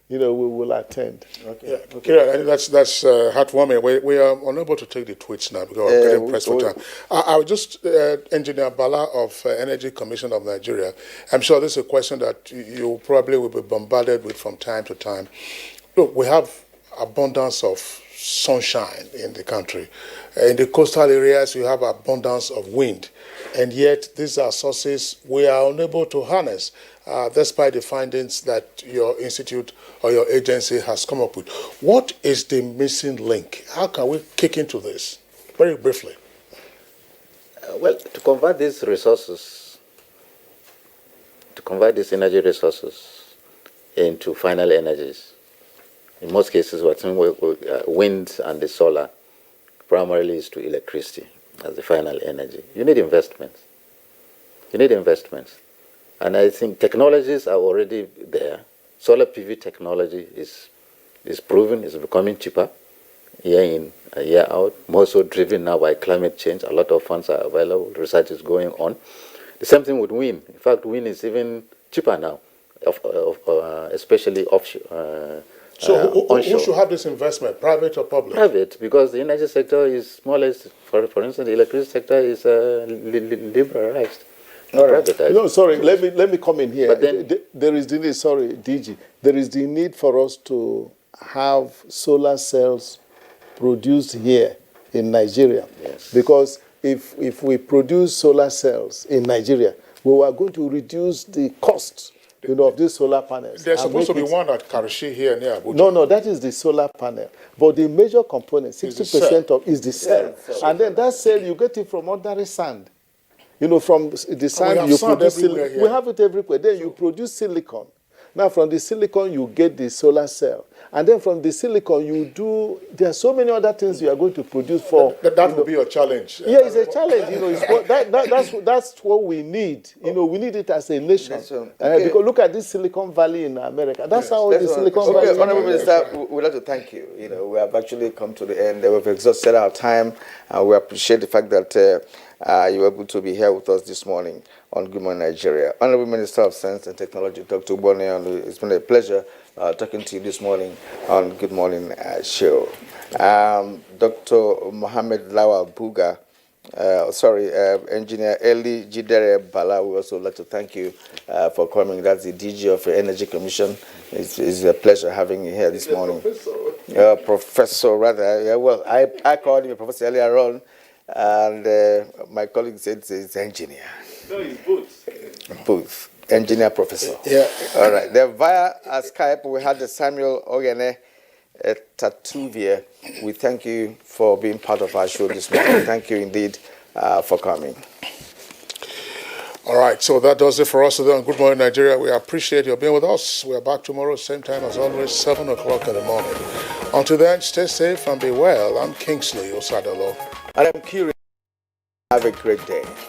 we will attend. Okay. Yeah, that's heartwarming. We are unable to take the tweets now because we're getting pressed for time. I was just Engineer Bala of Energy Commission of Nigeria. I'm sure this is a question that you probably will be bombarded with from time to time. Look, we have abundance of sunshine in the country. In the coastal areas, we have abundance of wind. And yet, these are sources we are unable to harness, despite the findings that your institute or your agency has come up with. What is the missing link? How can we kick into this? Very briefly. Well, to convert these resources, to convert these energy resources into final energies. In most cases, what's wind and the solar primarily is to electricity as the final energy. You need investments. You need investments. And I think technologies are already there. Solar PV technology is proven, is becoming cheaper year in, year out, more so driven now by climate change. A lot of funds are available, research is going on. The same thing with wind. In fact, wind is even cheaper now, especially offshore. So who should have this investment, private or public? Private, because the energy sector is more or less, for instance, the electricity sector is liberalized. All right. No, sorry, let me come in here. But then, there is the need, sorry, DG, there is the need for us to have solar cells produced here in Nigeria. Yes. Because if we produce solar cells in Nigeria, we are going to reduce the cost, of these solar panels. There's supposed to be one at Karachi here near Abuja. No, that is the solar panel. But the major component, 60% of is the cell. And then that cell, you get it from ordinary sand. From the sand, you produce silicon. We have it everywhere. Then you produce silicon. Now, from the silicon, you get the solar cell. And then from the silicon, there are so many other things you are going to produce for. That will be a challenge. Yeah, it's a challenge. That's what we need. We need it as a nation. Because look at this Silicon Valley in America. That's how the Silicon Valley. Okay, Honorable Minister, we'd like to thank you. We have actually come to the end. We've exhausted our time. We appreciate the fact that you were able to be here with us this morning on Good Morning Nigeria. Honorable Minister of Science and Technology, Dr. Ubonne, it's been a pleasure talking to you this morning on Good Morning Show. Dr. Mohammed Lawal Buga, Engineer Eli Jidere Bala, we also like to thank you for coming. That's the DG of the Energy Commission. It's a pleasure having you here this morning. Professor, rather. Yeah, well, I called you a professor earlier on, and my colleague said it's engineer. No, it's Booth. Booth. Engineer professor. Yeah. All right. Then via Skype, we had the Samuel Ogene Tatuvia. We thank you for being part of our show this morning. Thank you indeed for coming. All right. So that does it for us today on Good Morning Nigeria. We appreciate you being with us. We are back tomorrow, same time as always, 7 o'clock in the morning. Until then, stay safe and be well. I'm Kingsley Osadolo. And I'm curious. Have a great day.